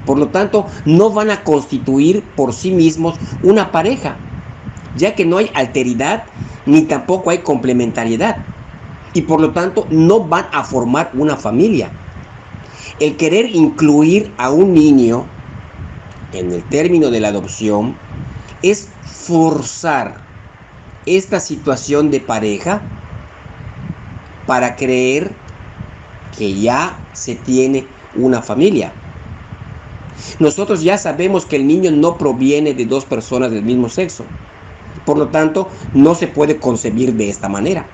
Por lo tanto, no van a constituir por sí mismos una pareja, ya que no hay alteridad ni tampoco hay complementariedad, y por lo tanto no van a formar una familia. El querer incluir a un niño en el término de la adopción es forzar esta situación de pareja para creer que ya se tiene una familia. Nosotros ya sabemos que el niño no proviene de dos personas del mismo sexo. Por lo tanto, no se puede concebir de esta manera.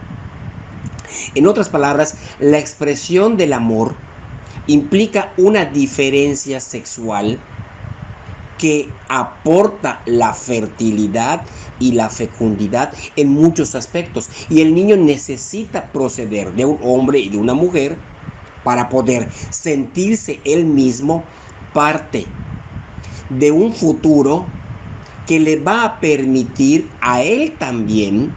En otras palabras, la expresión del amor implica una diferencia sexual que aporta la fertilidad y la fecundidad en muchos aspectos. Y el niño necesita proceder de un hombre y de una mujer para poder sentirse él mismo parte de un futuro que le va a permitir a él también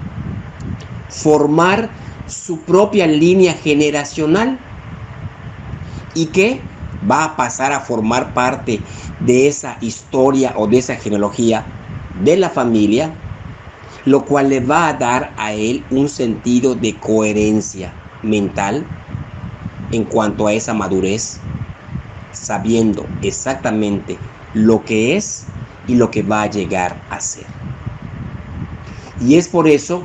formar su propia línea generacional y que va a pasar a formar parte de esa historia o de esa genealogía de la familia, lo cual le va a dar a él un sentido de coherencia mental en cuanto a esa madurez, sabiendo exactamente lo que es y lo que va a llegar a ser. Y es por eso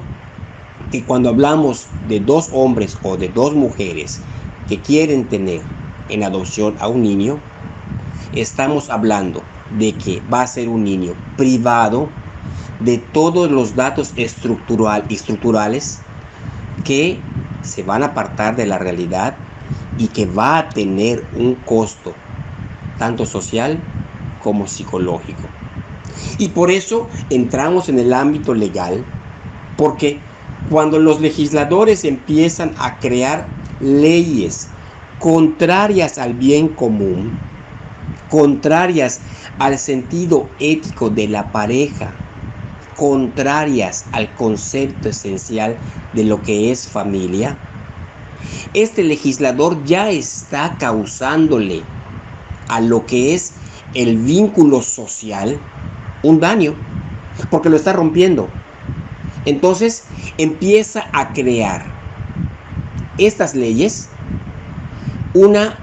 que cuando hablamos de dos hombres o de dos mujeres que quieren tener en adopción a un niño, estamos hablando de que va a ser un niño privado de todos los datos estructurales que se van a apartar de la realidad y que va a tener un costo tanto social como psicológico. Y por eso entramos en el ámbito legal, porque cuando los legisladores empiezan a crear leyes contrarias al bien común, contrarias al sentido ético de la pareja, contrarias al concepto esencial de lo que es familia, este legislador ya está causándole a lo que es el vínculo social un daño, porque lo está rompiendo. Entonces empieza a crear estas leyes una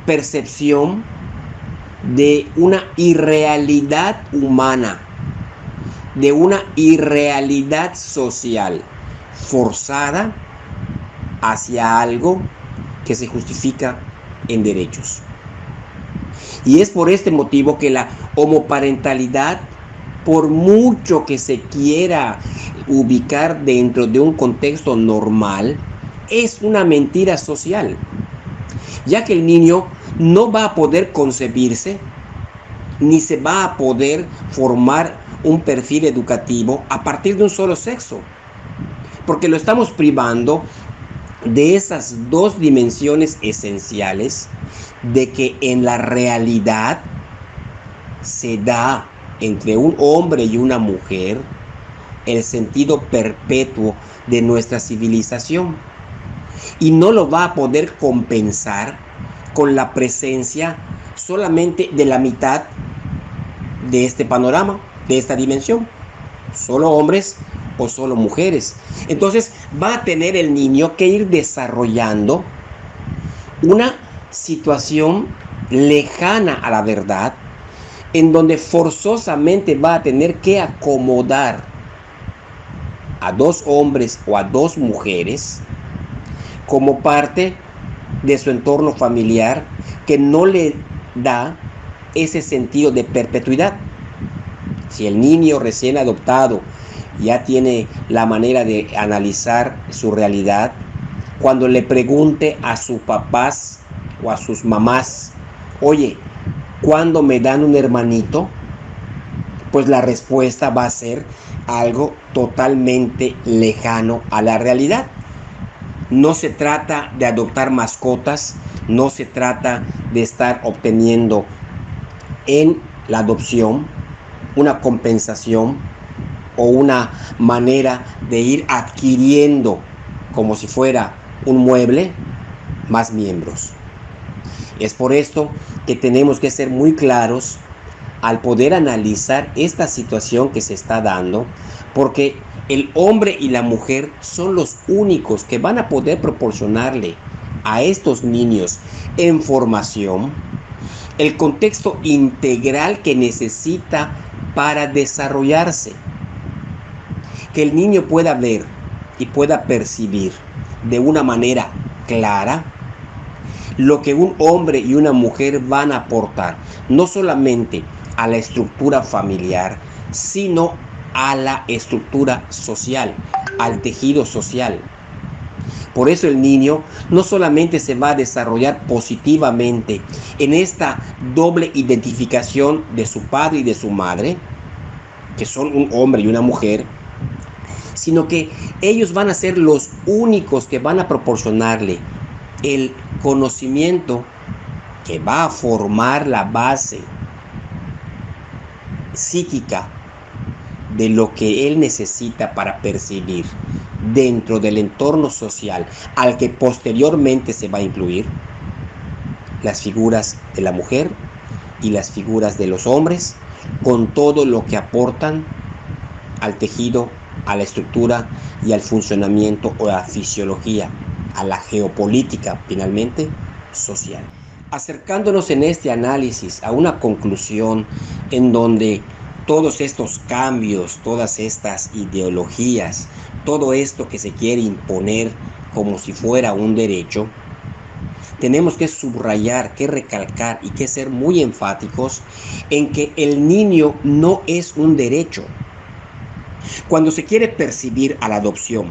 percepción de una irrealidad humana, de una irrealidad social forzada hacia algo que se justifica en derechos. Y es por este motivo que la homoparentalidad, por mucho que se quiera ubicar dentro de un contexto normal, es una mentira social, ya que el niño no va a poder concebirse ni se va a poder formar un perfil educativo a partir de un solo sexo, porque lo estamos privando de esas dos dimensiones esenciales de que en la realidad se da entre un hombre y una mujer el sentido perpetuo de nuestra civilización, y no lo va a poder compensar con la presencia solamente de la mitad de este panorama, de esta dimensión, solo hombres o solo mujeres. Entonces va a tener el niño que ir desarrollando una situación lejana a la verdad, en donde forzosamente va a tener que acomodar a dos hombres o a dos mujeres como parte de su entorno familiar que no le da ese sentido de perpetuidad. Si el niño recién adoptado ya tiene la manera de analizar su realidad, cuando le pregunte a sus papás o a sus mamás, oye, ¿cuándo me dan un hermanito? Pues la respuesta va a ser algo totalmente lejano a la realidad. No se trata de adoptar mascotas, no se trata de estar obteniendo en la adopción una compensación o una manera de ir adquiriendo como si fuera un mueble más miembros. Es por esto que tenemos que ser muy claros al poder analizar esta situación que se está dando, porque el hombre y la mujer son los únicos que van a poder proporcionarle a estos niños en formación el contexto integral que necesita para desarrollarse. Que el niño pueda ver y pueda percibir de una manera clara lo que un hombre y una mujer van a aportar, no solamente a la estructura familiar, sino a la estructura social, al tejido social. Por eso el niño no solamente se va a desarrollar positivamente en esta doble identificación de su padre y de su madre, que son un hombre y una mujer, sino que ellos van a ser los únicos que van a proporcionarle el conocimiento que va a formar la base psíquica de lo que él necesita para percibir dentro del entorno social al que posteriormente se va a incluir las figuras de la mujer y las figuras de los hombres, con todo lo que aportan al tejido, a la estructura y al funcionamiento o a la fisiología, a la geopolítica finalmente social. Acercándonos en este análisis a una conclusión en donde todos estos cambios, todas estas ideologías, todo esto que se quiere imponer como si fuera un derecho, tenemos que subrayar, que recalcar y que ser muy enfáticos en que el niño no es un derecho. Cuando se quiere percibir a la adopción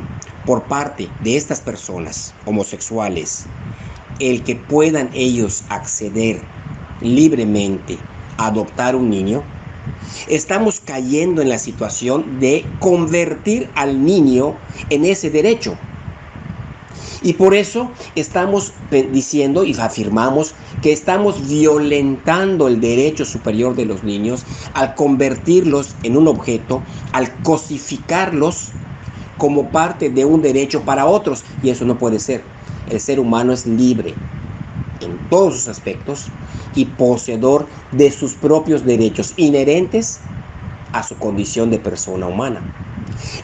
por parte de estas personas homosexuales, el que puedan ellos acceder libremente a adoptar un niño, estamos cayendo en la situación de convertir al niño en ese derecho. Y por eso estamos diciendo y afirmamos que estamos violentando el derecho superior de los niños al convertirlos en un objeto, al cosificarlos como parte de un derecho para otros. Y eso no puede ser. El ser humano es libre en todos sus aspectos y poseedor de sus propios derechos inherentes a su condición de persona humana.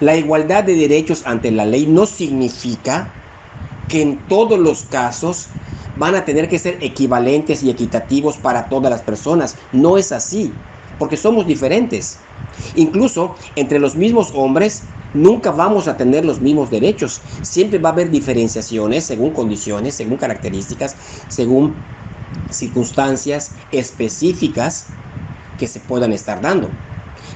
La igualdad de derechos ante la ley no significa que en todos los casos van a tener que ser equivalentes y equitativos para todas las personas. No es así, porque somos diferentes. Incluso entre los mismos hombres nunca vamos a tener los mismos derechos. Siempre va a haber diferenciaciones según condiciones, según características, según circunstancias específicas que se puedan estar dando.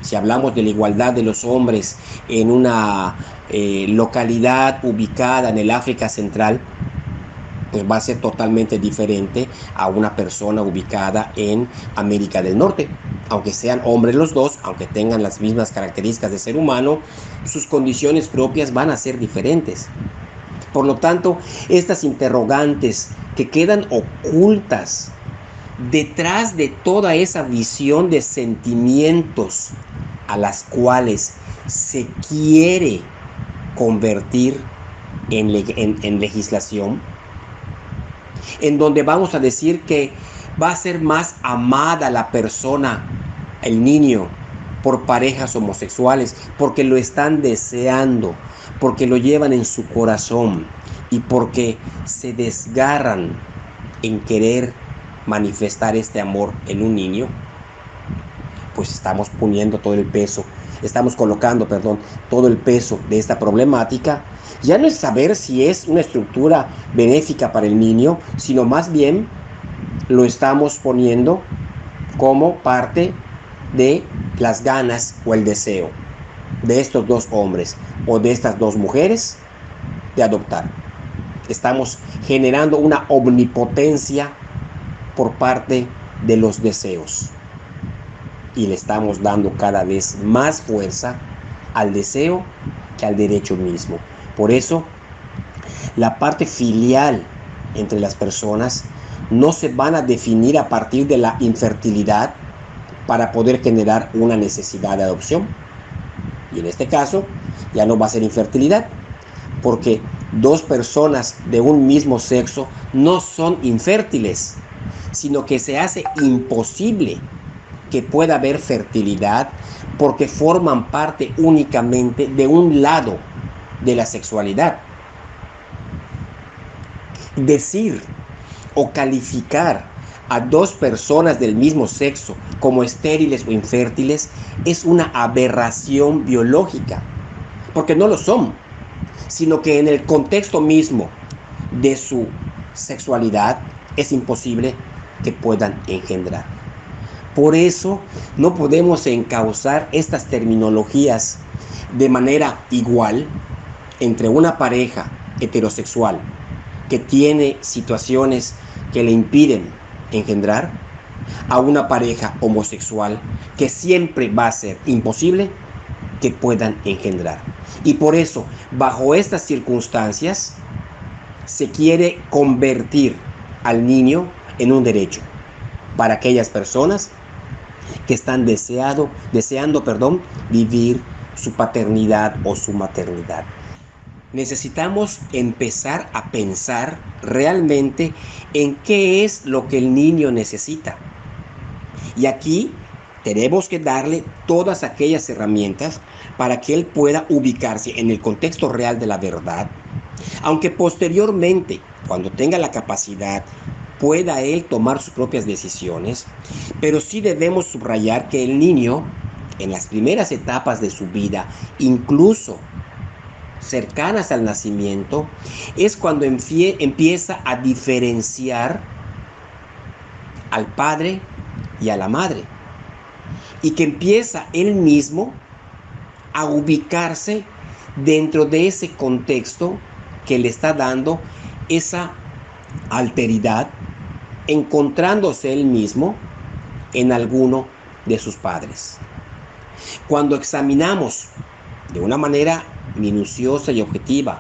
Si hablamos de la igualdad de los hombres en una localidad ubicada en el África Central, pues va a ser totalmente diferente a una persona ubicada en América del Norte. Aunque sean hombres los dos, aunque tengan las mismas características de ser humano, sus condiciones propias van a ser diferentes. Por lo tanto, estas interrogantes que quedan ocultas detrás de toda esa visión de sentimientos a las cuales se quiere convertir en legislación, en donde vamos a decir que va a ser más amada la persona, el niño, por parejas homosexuales, porque lo están deseando, porque lo llevan en su corazón y porque se desgarran en querer manifestar este amor en un niño, pues estamos poniendo todo el peso, estamos colocando, todo el peso de esta problemática. Ya no es saber si es una estructura benéfica para el niño, sino más bien lo estamos poniendo como parte de las ganas o el deseo de estos dos hombres o de estas dos mujeres de adoptar. Estamos generando una omnipotencia por parte de los deseos y le estamos dando cada vez más fuerza al deseo que al derecho mismo. Por eso, la parte filial entre las personas no se van a definir a partir de la infertilidad para poder generar una necesidad de adopción. Y en este caso, ya no va a ser infertilidad, porque dos personas de un mismo sexo no son infértiles, sino que se hace imposible que pueda haber fertilidad porque forman parte únicamente de un lado de la sexualidad. Decir o calificar a dos personas del mismo sexo como estériles o infértiles es una aberración biológica, porque no lo son, sino que en el contexto mismo de su sexualidad es imposible que puedan engendrar. Por eso no podemos encauzar estas terminologías de manera igual entre una pareja heterosexual que tiene situaciones que le impiden engendrar a una pareja homosexual que siempre va a ser imposible que puedan engendrar. Y por eso, bajo estas circunstancias, se quiere convertir al niño en un derecho para aquellas personas que están deseando vivir su paternidad o su maternidad. Necesitamos empezar a pensar realmente en qué es lo que el niño necesita. Y aquí tenemos que darle todas aquellas herramientas para que él pueda ubicarse en el contexto real de la verdad, aunque posteriormente, cuando tenga la capacidad, pueda él tomar sus propias decisiones, pero sí debemos subrayar que el niño, en las primeras etapas de su vida, incluso cercanas al nacimiento, es cuando empieza a diferenciar al padre y a la madre, y que empieza él mismo a ubicarse dentro de ese contexto que le está dando esa alteridad, encontrándose él mismo en alguno de sus padres. Cuando examinamos de una manera minuciosa y objetiva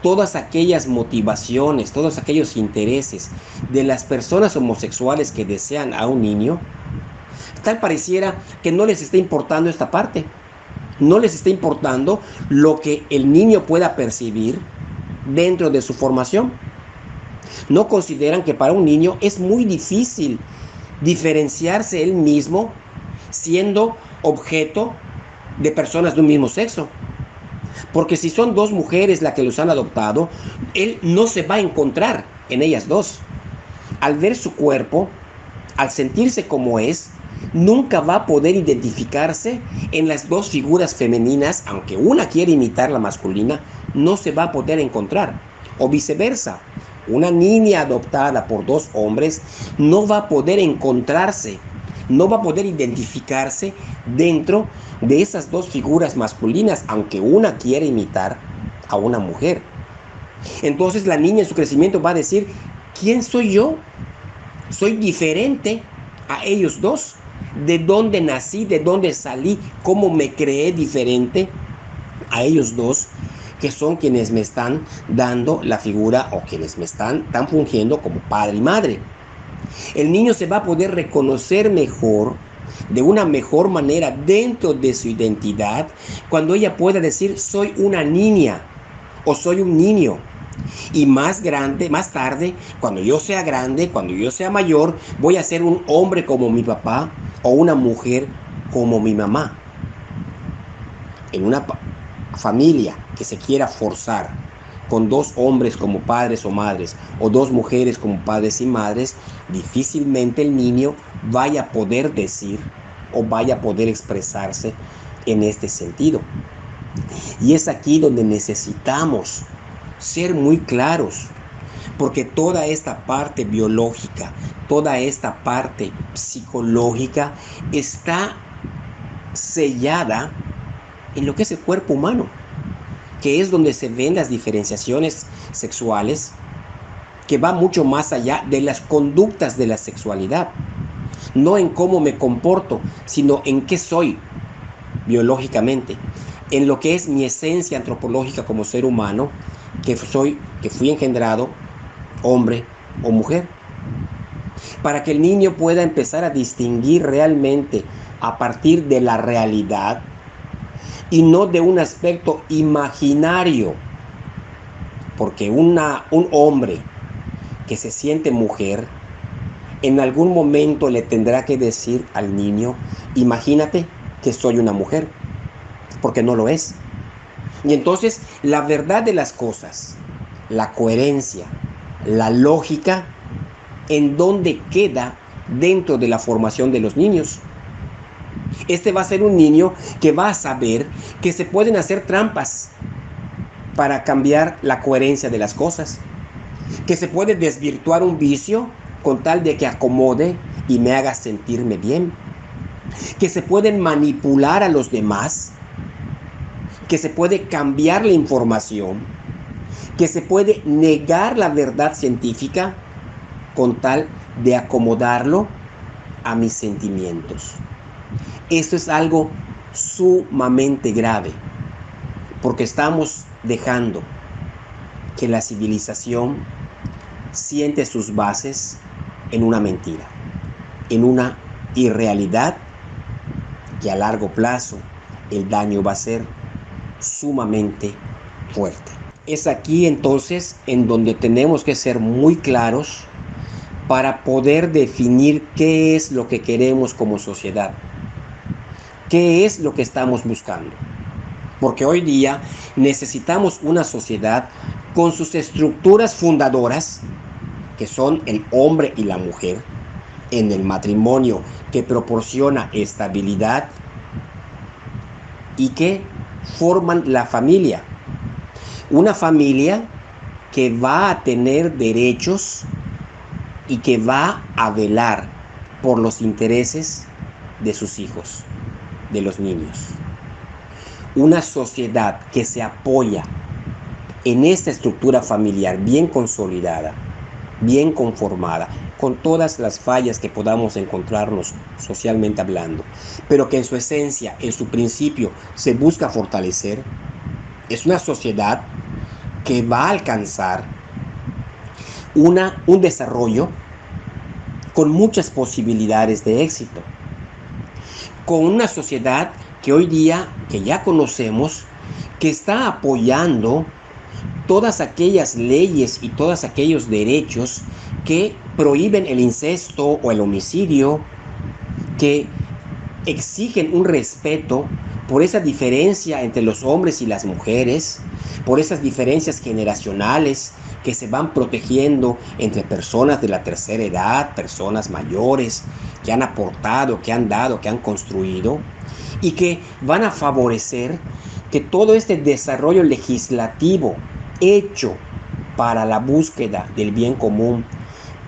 todas aquellas motivaciones, todos aquellos intereses de las personas homosexuales que desean a un niño, tal pareciera que no les está importando esta parte. No les está importando lo que el niño pueda percibir dentro de su formación. No consideran que para un niño es muy difícil diferenciarse él mismo siendo objeto de personas de un mismo sexo. Porque si son dos mujeres las que los han adoptado, él no se va a encontrar en ellas dos. Al ver su cuerpo, al sentirse como es, nunca va a poder identificarse en las dos figuras femeninas, aunque una quiere imitar la masculina, no se va a poder encontrar. O viceversa, una niña adoptada por dos hombres no va a poder encontrarse, no va a poder identificarse dentro de esas dos figuras masculinas, aunque una quiere imitar a una mujer. Entonces la niña en su crecimiento va a decir, ¿quién soy yo? Soy diferente a ellos dos. ¿De dónde nací? ¿De dónde salí? ¿Cómo me creé diferente a ellos dos? Que son quienes me están dando la figura o quienes me están fungiendo como padre y madre. El niño se va a poder reconocer mejor, de una mejor manera dentro de su identidad, cuando ella pueda decir soy una niña o soy un niño. Y más tarde, cuando yo sea grande, cuando yo sea mayor, voy a ser un hombre como mi papá o una mujer como mi mamá. En una familia que se quiera forzar con dos hombres como padres o madres o dos mujeres como padres y madres, difícilmente el niño vaya a poder decir o vaya a poder expresarse en este sentido. Y es aquí donde necesitamos ser muy claros, porque toda esta parte biológica, toda esta parte psicológica está sellada en lo que es el cuerpo humano, que es donde se ven las diferenciaciones sexuales, que va mucho más allá de las conductas de la sexualidad, no en cómo me comporto, sino en qué soy biológicamente. en lo que es mi esencia antropológica como ser humano, que fui engendrado hombre o mujer, para que el niño pueda empezar a distinguir realmente a partir de la realidad y no de un aspecto imaginario, porque un hombre que se siente mujer en algún momento le tendrá que decir al niño: imagínate que soy una mujer, porque no lo es. Y entonces la verdad de las cosas, la coherencia, la lógica, ¿en dónde queda dentro de la formación de los niños? Este va a ser un niño que va a saber que se pueden hacer trampas para cambiar la coherencia de las cosas, que se puede desvirtuar un vicio con tal de que acomode y me haga sentirme bien, que se pueden manipular a los demás, que se puede cambiar la información, que se puede negar la verdad científica con tal de acomodarlo a mis sentimientos. Esto es algo sumamente grave, porque estamos dejando que la civilización siente sus bases en una mentira, en una irrealidad, que a largo plazo el daño va a ser sumamente fuerte. Es aquí entonces en donde tenemos que ser muy claros para poder definir qué es lo que queremos como sociedad, qué es lo que estamos buscando. Porque hoy día necesitamos una sociedad con sus estructuras fundadoras, que son el hombre y la mujer, en el matrimonio que proporciona estabilidad y que forman la familia. Una familia que va a tener derechos y que va a velar por los intereses de sus hijos, de los niños. Una sociedad que se apoya en esta estructura familiar bien consolidada, bien conformada, con todas las fallas que podamos encontrarnos socialmente hablando, pero que en su esencia, en su principio, se busca fortalecer, es una sociedad que va a alcanzar un desarrollo con muchas posibilidades de éxito, con una sociedad que hoy día, que ya conocemos, que está apoyando todas aquellas leyes y todos aquellos derechos que prohíben el incesto o el homicidio, que exigen un respeto por esa diferencia entre los hombres y las mujeres, por esas diferencias generacionales que se van protegiendo entre personas de la tercera edad, personas mayores, que han aportado, que han dado, que han construido, y que van a favorecer que todo este desarrollo legislativo hecho para la búsqueda del bien común,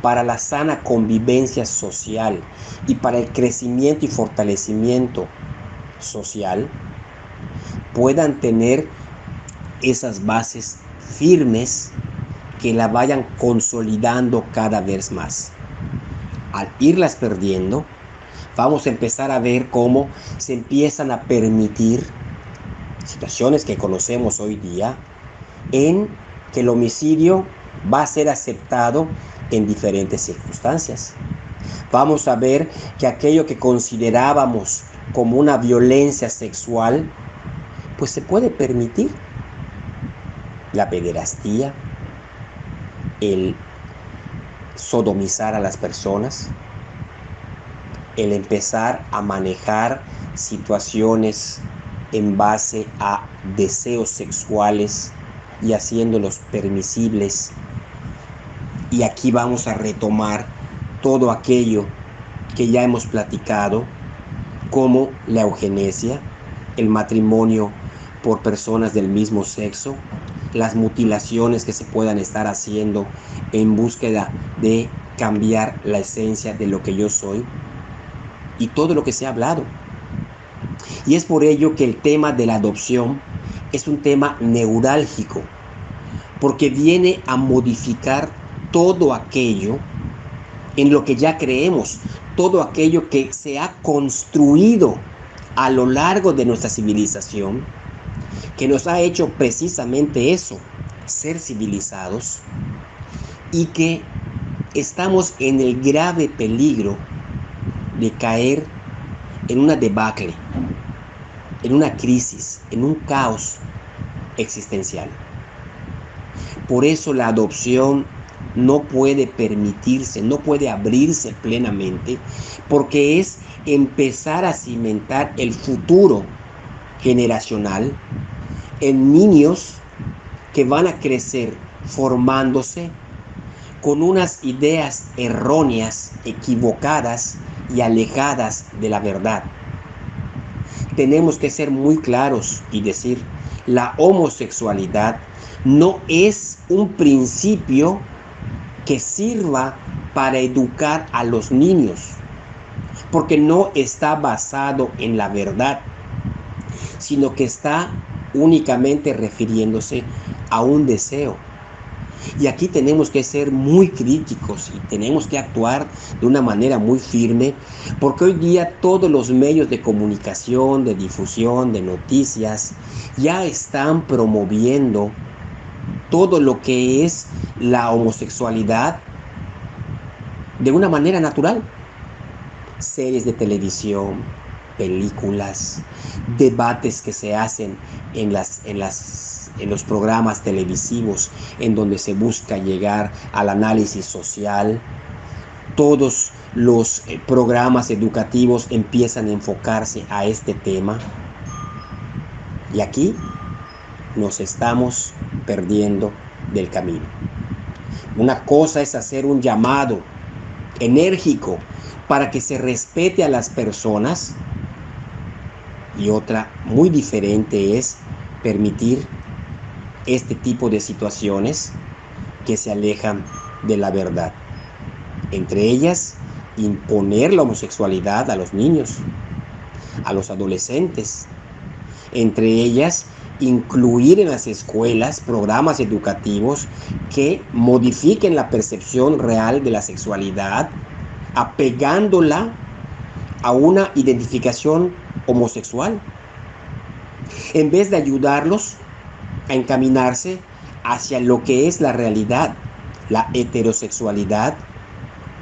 para la sana convivencia social y para el crecimiento y fortalecimiento social, puedan tener esas bases firmes que la vayan consolidando cada vez más. Al irlas perdiendo, vamos a empezar a ver cómo se empiezan a permitir situaciones que conocemos hoy día, en que el homicidio va a ser aceptado en diferentes circunstancias. Vamos a ver que aquello que considerábamos como una violencia sexual, pues se puede permitir. La pederastía, el sodomizar a las personas, el empezar a manejar situaciones en base a deseos sexuales y haciéndolos permisibles. Y aquí vamos a retomar todo aquello que ya hemos platicado, como la eugenesia, el matrimonio por personas del mismo sexo, las mutilaciones que se puedan estar haciendo en búsqueda de cambiar la esencia de lo que yo soy, y todo lo que se ha hablado. Y es por ello que el tema de la adopción es un tema neurálgico, porque viene a modificar todo aquello en lo que ya creemos, todo aquello que se ha construido a lo largo de nuestra civilización, que nos ha hecho precisamente eso, ser civilizados, y que estamos en el grave peligro de caer en una debacle, en una crisis, en un caos existencial. Por eso la adopción no puede permitirse, no puede abrirse plenamente, porque es empezar a cimentar el futuro generacional en niños que van a crecer formándose con unas ideas erróneas, equivocadas y alejadas de la verdad. Tenemos que ser muy claros y decir, la homosexualidad no es un principio que sirva para educar a los niños, porque no está basado en la verdad, sino que está únicamente refiriéndose a un deseo. Y aquí tenemos que ser muy críticos y tenemos que actuar de una manera muy firme, porque hoy día todos los medios de comunicación, de difusión, de noticias, ya están promoviendo todo lo que es la homosexualidad de una manera natural. Series de televisión, películas, debates que se hacen en los programas televisivos en donde se busca llegar al análisis social. Todos los programas educativos empiezan a enfocarse a este tema. Y aquí nos estamos perdiendo del camino. Una cosa es hacer un llamado enérgico para que se respete a las personas, y otra muy diferente es permitir este tipo de situaciones que se alejan de la verdad. Entre ellas, imponer la homosexualidad a los niños, a los adolescentes. Entre ellas, incluir en las escuelas programas educativos que modifiquen la percepción real de la sexualidad, apegándola a una identificación homosexual, en vez de ayudarlos a encaminarse hacia lo que es la realidad, la heterosexualidad,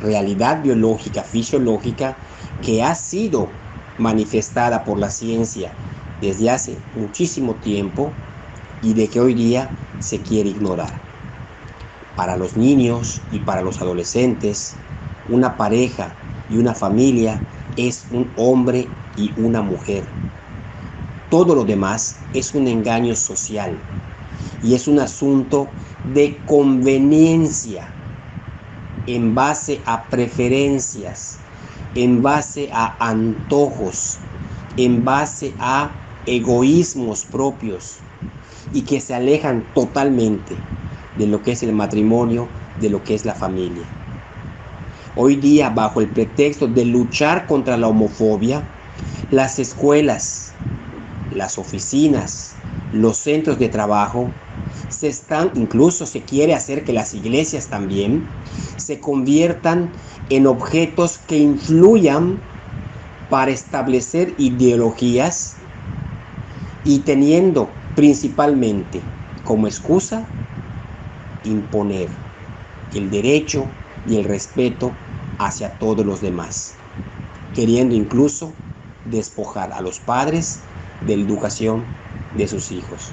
realidad biológica, fisiológica, que ha sido manifestada por la ciencia desde hace muchísimo tiempo y de que hoy día se quiere ignorar. Para los niños y para los adolescentes, una pareja y una familia es un hombre y una mujer. Todo lo demás es un engaño social y es un asunto de conveniencia en base a preferencias, en base a antojos, en base a egoísmos propios y que se alejan totalmente de lo que es el matrimonio, de lo que es la familia. Hoy día, bajo el pretexto de luchar contra la homofobia, las escuelas, las oficinas, los centros de trabajo, incluso se quiere hacer que las iglesias también se conviertan en objetos que influyan para establecer ideologías y teniendo principalmente como excusa imponer el derecho y el respeto hacia todos los demás, queriendo incluso despojar a los padres de la educación de sus hijos.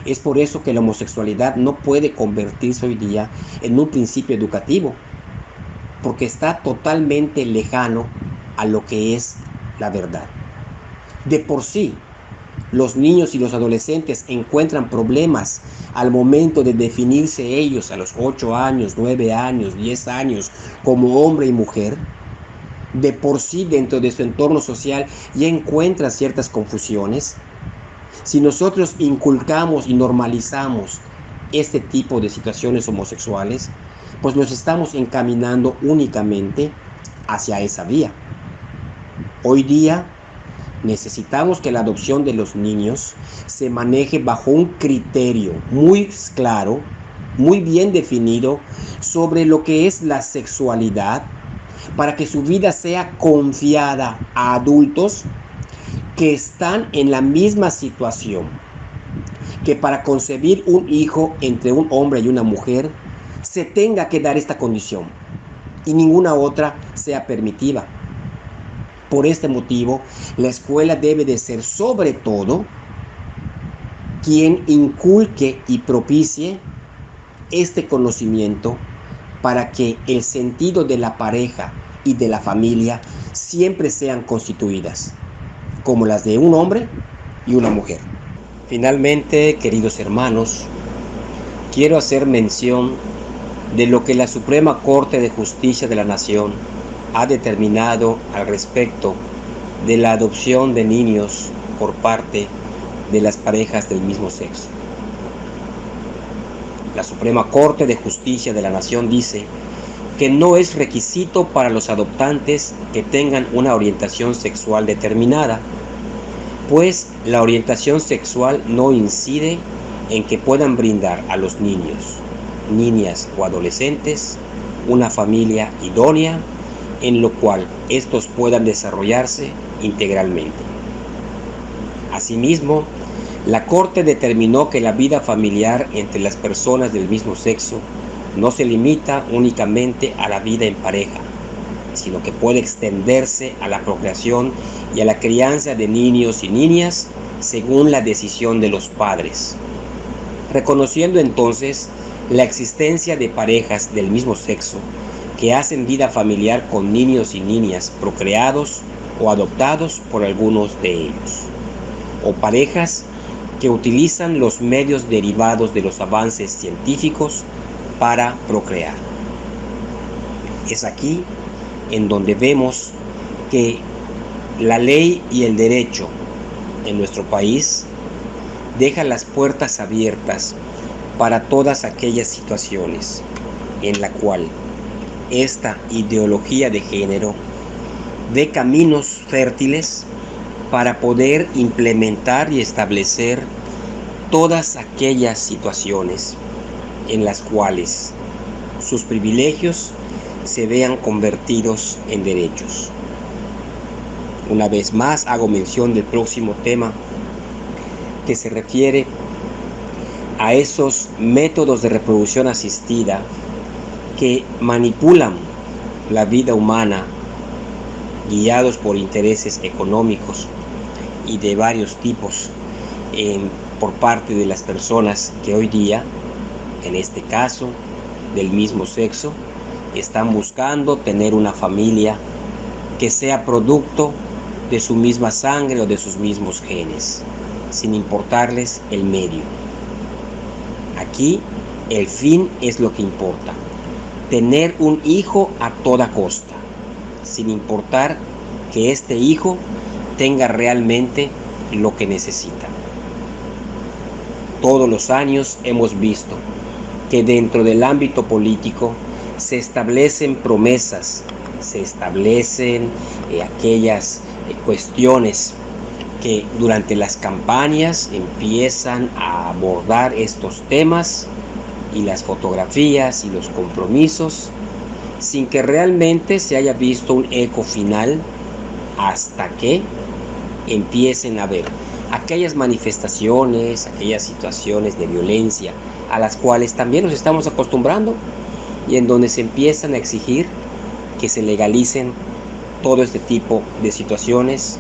Es por eso que la homosexualidad no puede convertirse hoy día en un principio educativo, porque está totalmente lejano a lo que es la verdad. De por sí, los niños y los adolescentes encuentran problemas al momento de definirse ellos a los 8 años, 9 años, 10 años como hombre y mujer. De por sí, dentro de su entorno social ya encuentran ciertas confusiones. Si nosotros inculcamos y normalizamos este tipo de situaciones homosexuales, pues nos estamos encaminando únicamente hacia esa vía. Hoy día necesitamos que la adopción de los niños se maneje bajo un criterio muy claro, muy bien definido sobre lo que es la sexualidad, para que su vida sea confiada a adultos que están en la misma situación, que para concebir un hijo entre un hombre y una mujer se tenga que dar esta condición y ninguna otra sea permitida. Por este motivo, la escuela debe de ser sobre todo quien inculque y propicie este conocimiento para que el sentido de la pareja y de la familia siempre sean constituidas, como las de un hombre y una mujer. Finalmente, queridos hermanos, quiero hacer mención de lo que la Suprema Corte de Justicia de la Nación ha determinado al respecto de la adopción de niños por parte de las parejas del mismo sexo. La Suprema Corte de Justicia de la Nación dice que no es requisito para los adoptantes que tengan una orientación sexual determinada, pues la orientación sexual no incide en que puedan brindar a los niños, niñas o adolescentes una familia idónea en lo cual estos puedan desarrollarse integralmente. Asimismo, la Corte determinó que la vida familiar entre las personas del mismo sexo no se limita únicamente a la vida en pareja, sino que puede extenderse a la procreación y a la crianza de niños y niñas según la decisión de los padres, reconociendo entonces la existencia de parejas del mismo sexo que hacen vida familiar con niños y niñas procreados o adoptados por algunos de ellos, o parejas que utilizan los medios derivados de los avances científicos para procrear. Es aquí en donde vemos que la ley y el derecho en nuestro país deja las puertas abiertas para todas aquellas situaciones en la cual esta ideología de género dé caminos fértiles para poder implementar y establecer todas aquellas situaciones en las cuales sus privilegios se vean convertidos en derechos. Una vez más hago mención del próximo tema que se refiere a esos métodos de reproducción asistida que manipulan la vida humana guiados por intereses económicos y de varios tipos por parte de las personas que hoy día, en este caso, del mismo sexo, están buscando tener una familia que sea producto de su misma sangre o de sus mismos genes, sin importarles el medio. Aquí el fin es lo que importa, tener un hijo a toda costa, sin importar que este hijo tenga realmente lo que necesita. Todos los años hemos visto que dentro del ámbito político se establecen promesas, se establecen aquellas cuestiones que durante las campañas empiezan a abordar estos temas y las fotografías y los compromisos sin que realmente se haya visto un eco final hasta que empiecen a ver aquellas manifestaciones, aquellas situaciones de violencia a las cuales también nos estamos acostumbrando y en donde se empiezan a exigir que se legalicen todo este tipo de situaciones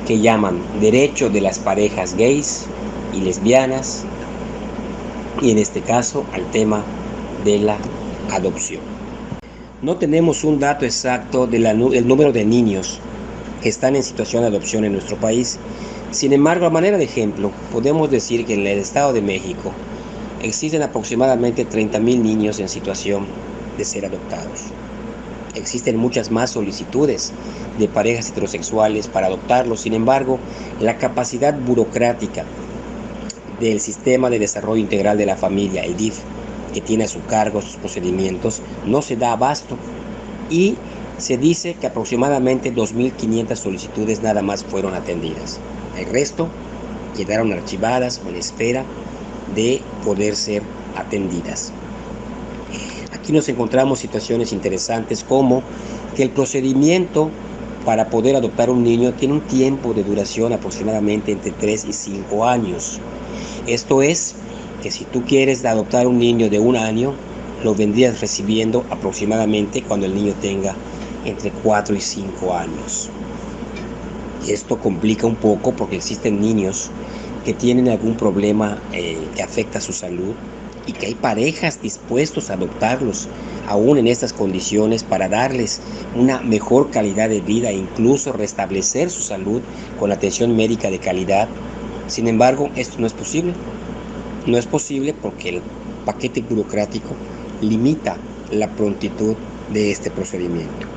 que llaman derecho de las parejas gays y lesbianas y en este caso al tema de la adopción. No tenemos un dato exacto del número de niños que están en situación de adopción en nuestro país. Sin embargo, a manera de ejemplo, podemos decir que en el Estado de México existen aproximadamente 30,000 niños en situación de ser adoptados. Existen muchas más solicitudes de parejas heterosexuales para adoptarlos. Sin embargo, la capacidad burocrática del Sistema de Desarrollo Integral de la Familia, el DIF, que tiene a su cargo sus procedimientos, no se da abasto y se dice que aproximadamente 2,500 solicitudes nada más fueron atendidas. El resto quedaron archivadas o en espera de poder ser atendidas. Aquí nos encontramos situaciones interesantes como que el procedimiento para poder adoptar un niño tiene un tiempo de duración aproximadamente entre 3 y 5 años. Esto es que si tú quieres adoptar un niño de 1 año, lo vendrías recibiendo aproximadamente cuando el niño tenga entre 4 y 5 años. Esto complica un poco porque existen niños que tienen algún problema que afecta su salud y que hay parejas dispuestos a adoptarlos aún en estas condiciones para darles una mejor calidad de vida e incluso restablecer su salud con atención médica de calidad. Sin embargo, esto no es posible. No es posible porque el paquete burocrático limita la prontitud de este procedimiento.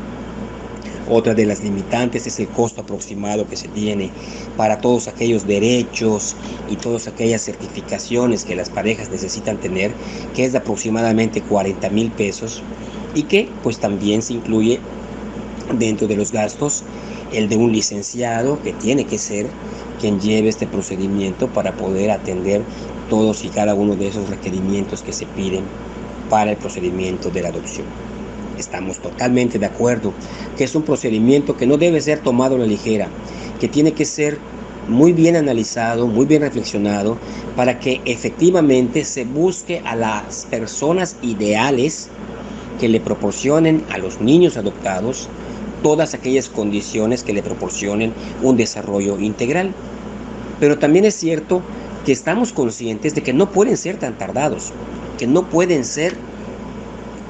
Otra de las limitantes es el costo aproximado que se tiene para todos aquellos derechos y todas aquellas certificaciones que las parejas necesitan tener, que es de aproximadamente 40,000 pesos y que pues también se incluye dentro de los gastos el de un licenciado que tiene que ser quien lleve este procedimiento para poder atender todos y cada uno de esos requerimientos que se piden para el procedimiento de la adopción. Estamos totalmente de acuerdo que es un procedimiento que no debe ser tomado a la ligera, que tiene que ser muy bien analizado, muy bien reflexionado, para que efectivamente se busque a las personas ideales que le proporcionen a los niños adoptados todas aquellas condiciones que le proporcionen un desarrollo integral. Pero también es cierto que estamos conscientes de que no pueden ser tan tardados, que no pueden ser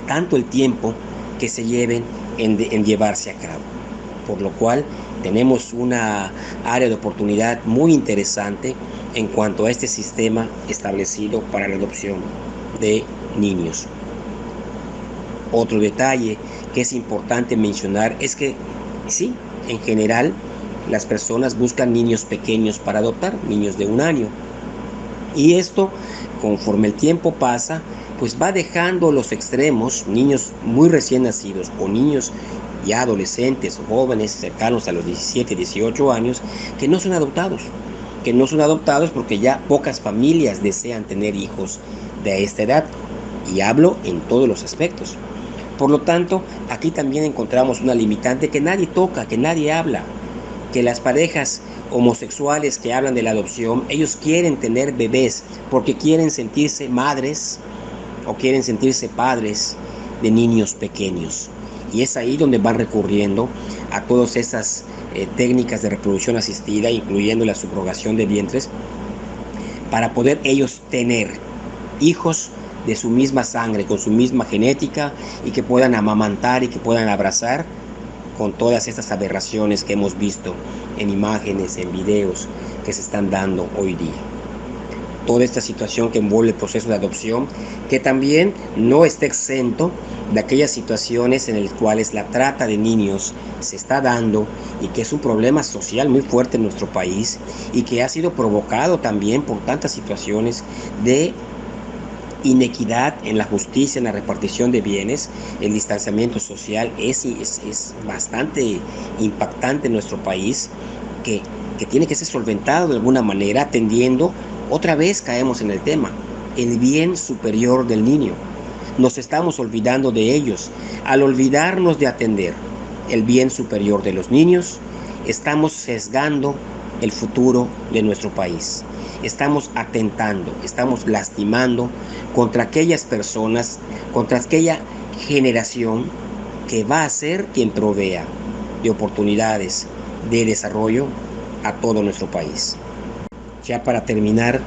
tanto el tiempo que se lleven en llevarse a cabo. Por lo cual tenemos una área de oportunidad muy interesante en cuanto a este sistema establecido para la adopción de niños. Otro detalle que es importante mencionar es que sí, en general las personas buscan niños pequeños para adoptar, niños de 1 año. Y esto, conforme el tiempo pasa, pues va dejando los extremos, niños muy recién nacidos o niños ya adolescentes o jóvenes cercanos a los 17, 18 años, que no son adoptados porque ya pocas familias desean tener hijos de esta edad, y hablo en todos los aspectos. Por lo tanto, aquí también encontramos una limitante que nadie toca, que nadie habla, que las parejas homosexuales que hablan de la adopción, ellos quieren tener bebés porque quieren sentirse madres o quieren sentirse padres de niños pequeños. Y es ahí donde van recurriendo a todas esas técnicas de reproducción asistida, incluyendo la subrogación de vientres, para poder ellos tener hijos de su misma sangre, con su misma genética, y que puedan amamantar y que puedan abrazar con todas estas aberraciones que hemos visto en imágenes, en videos que se están dando hoy día. Toda esta situación que envuelve el proceso de adopción, que también no está exento de aquellas situaciones en las cuales la trata de niños se está dando y que es un problema social muy fuerte en nuestro país y que ha sido provocado también por tantas situaciones de inequidad en la justicia, en la repartición de bienes. El distanciamiento social es bastante impactante en nuestro país, que tiene que ser solventado de alguna manera, atendiendo, otra vez caemos en el tema, el bien superior del niño. Nos estamos olvidando de ellos. Al olvidarnos de atender el bien superior de los niños, estamos sesgando el futuro de nuestro país. Estamos atentando, estamos lastimando contra aquellas personas, contra aquella generación que va a ser quien provea de oportunidades de desarrollo a todo nuestro país. Ya para terminar,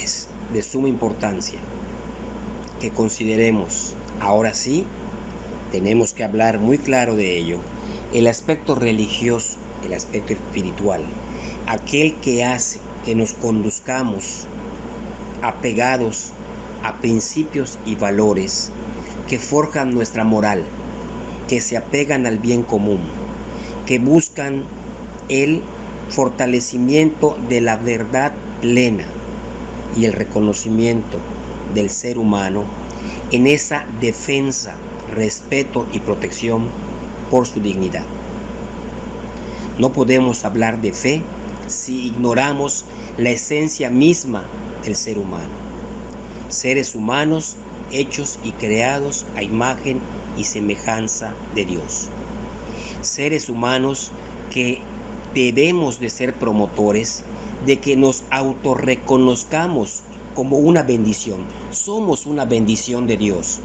es de suma importancia que consideremos, ahora sí, tenemos que hablar muy claro de ello, el aspecto religioso, el aspecto espiritual, aquel que hace que nos conduzcamos apegados a principios y valores que forjan nuestra moral, que se apegan al bien común, que buscan el fortalecimiento de la verdad plena y el reconocimiento del ser humano en esa defensa, respeto y protección por su dignidad. No podemos hablar de fe si ignoramos la esencia misma del ser humano. Seres humanos hechos y creados a imagen y semejanza de Dios. seres humanos que debemos de ser promotores de que nos autorreconozcamos como una bendición. Somos una bendición de Dios.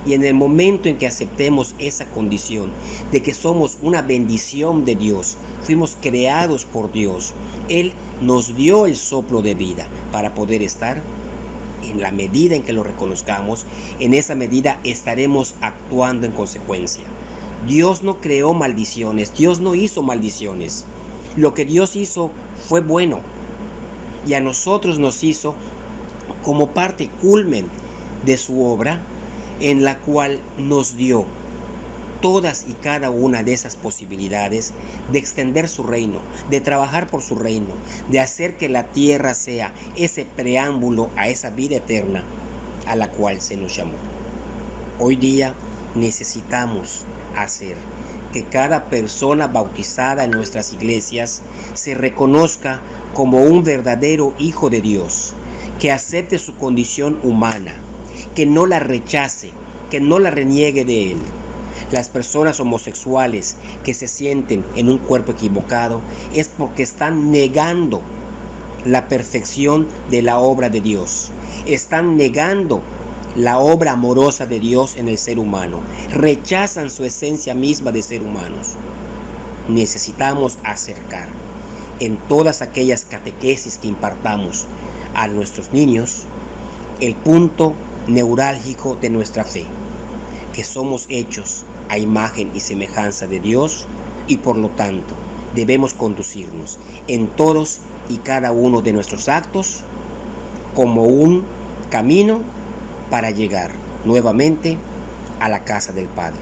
Y en el momento en que aceptemos esa condición de que somos una bendición de Dios, fuimos creados por Dios, Él nos dio el soplo de vida para poder estar. En la medida en que lo reconozcamos, en esa medida estaremos actuando en consecuencia. Dios no creó maldiciones, Dios no hizo maldiciones. Lo que Dios hizo fue bueno y a nosotros nos hizo como parte culmen de su obra, en la cual nos dio todas y cada una de esas posibilidades de extender su reino, de trabajar por su reino, de hacer que la tierra sea ese preámbulo a esa vida eterna a la cual se nos llamó. Hoy día necesitamos hacer que cada persona bautizada en nuestras iglesias se reconozca como un verdadero hijo de Dios, que acepte su condición humana, que no la rechace, que no la reniegue de él. Las personas homosexuales que se sienten en un cuerpo equivocado es porque están negando la perfección de la obra de Dios. Están negando la obra amorosa de Dios en el ser humano. Rechazan su esencia misma de ser humanos. Necesitamos acercar en todas aquellas catequesis que impartamos a nuestros niños el punto neurálgico de nuestra fe, que somos hechos a imagen y semejanza de Dios y por lo tanto debemos conducirnos en todos y cada uno de nuestros actos como un camino para llegar nuevamente a la casa del Padre.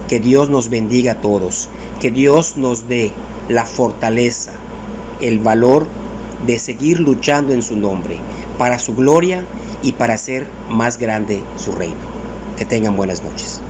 Que Dios nos bendiga a todos, que Dios nos dé la fortaleza, el valor de seguir luchando en su nombre, para su gloria y para hacer más grande su reino. Que tengan buenas noches.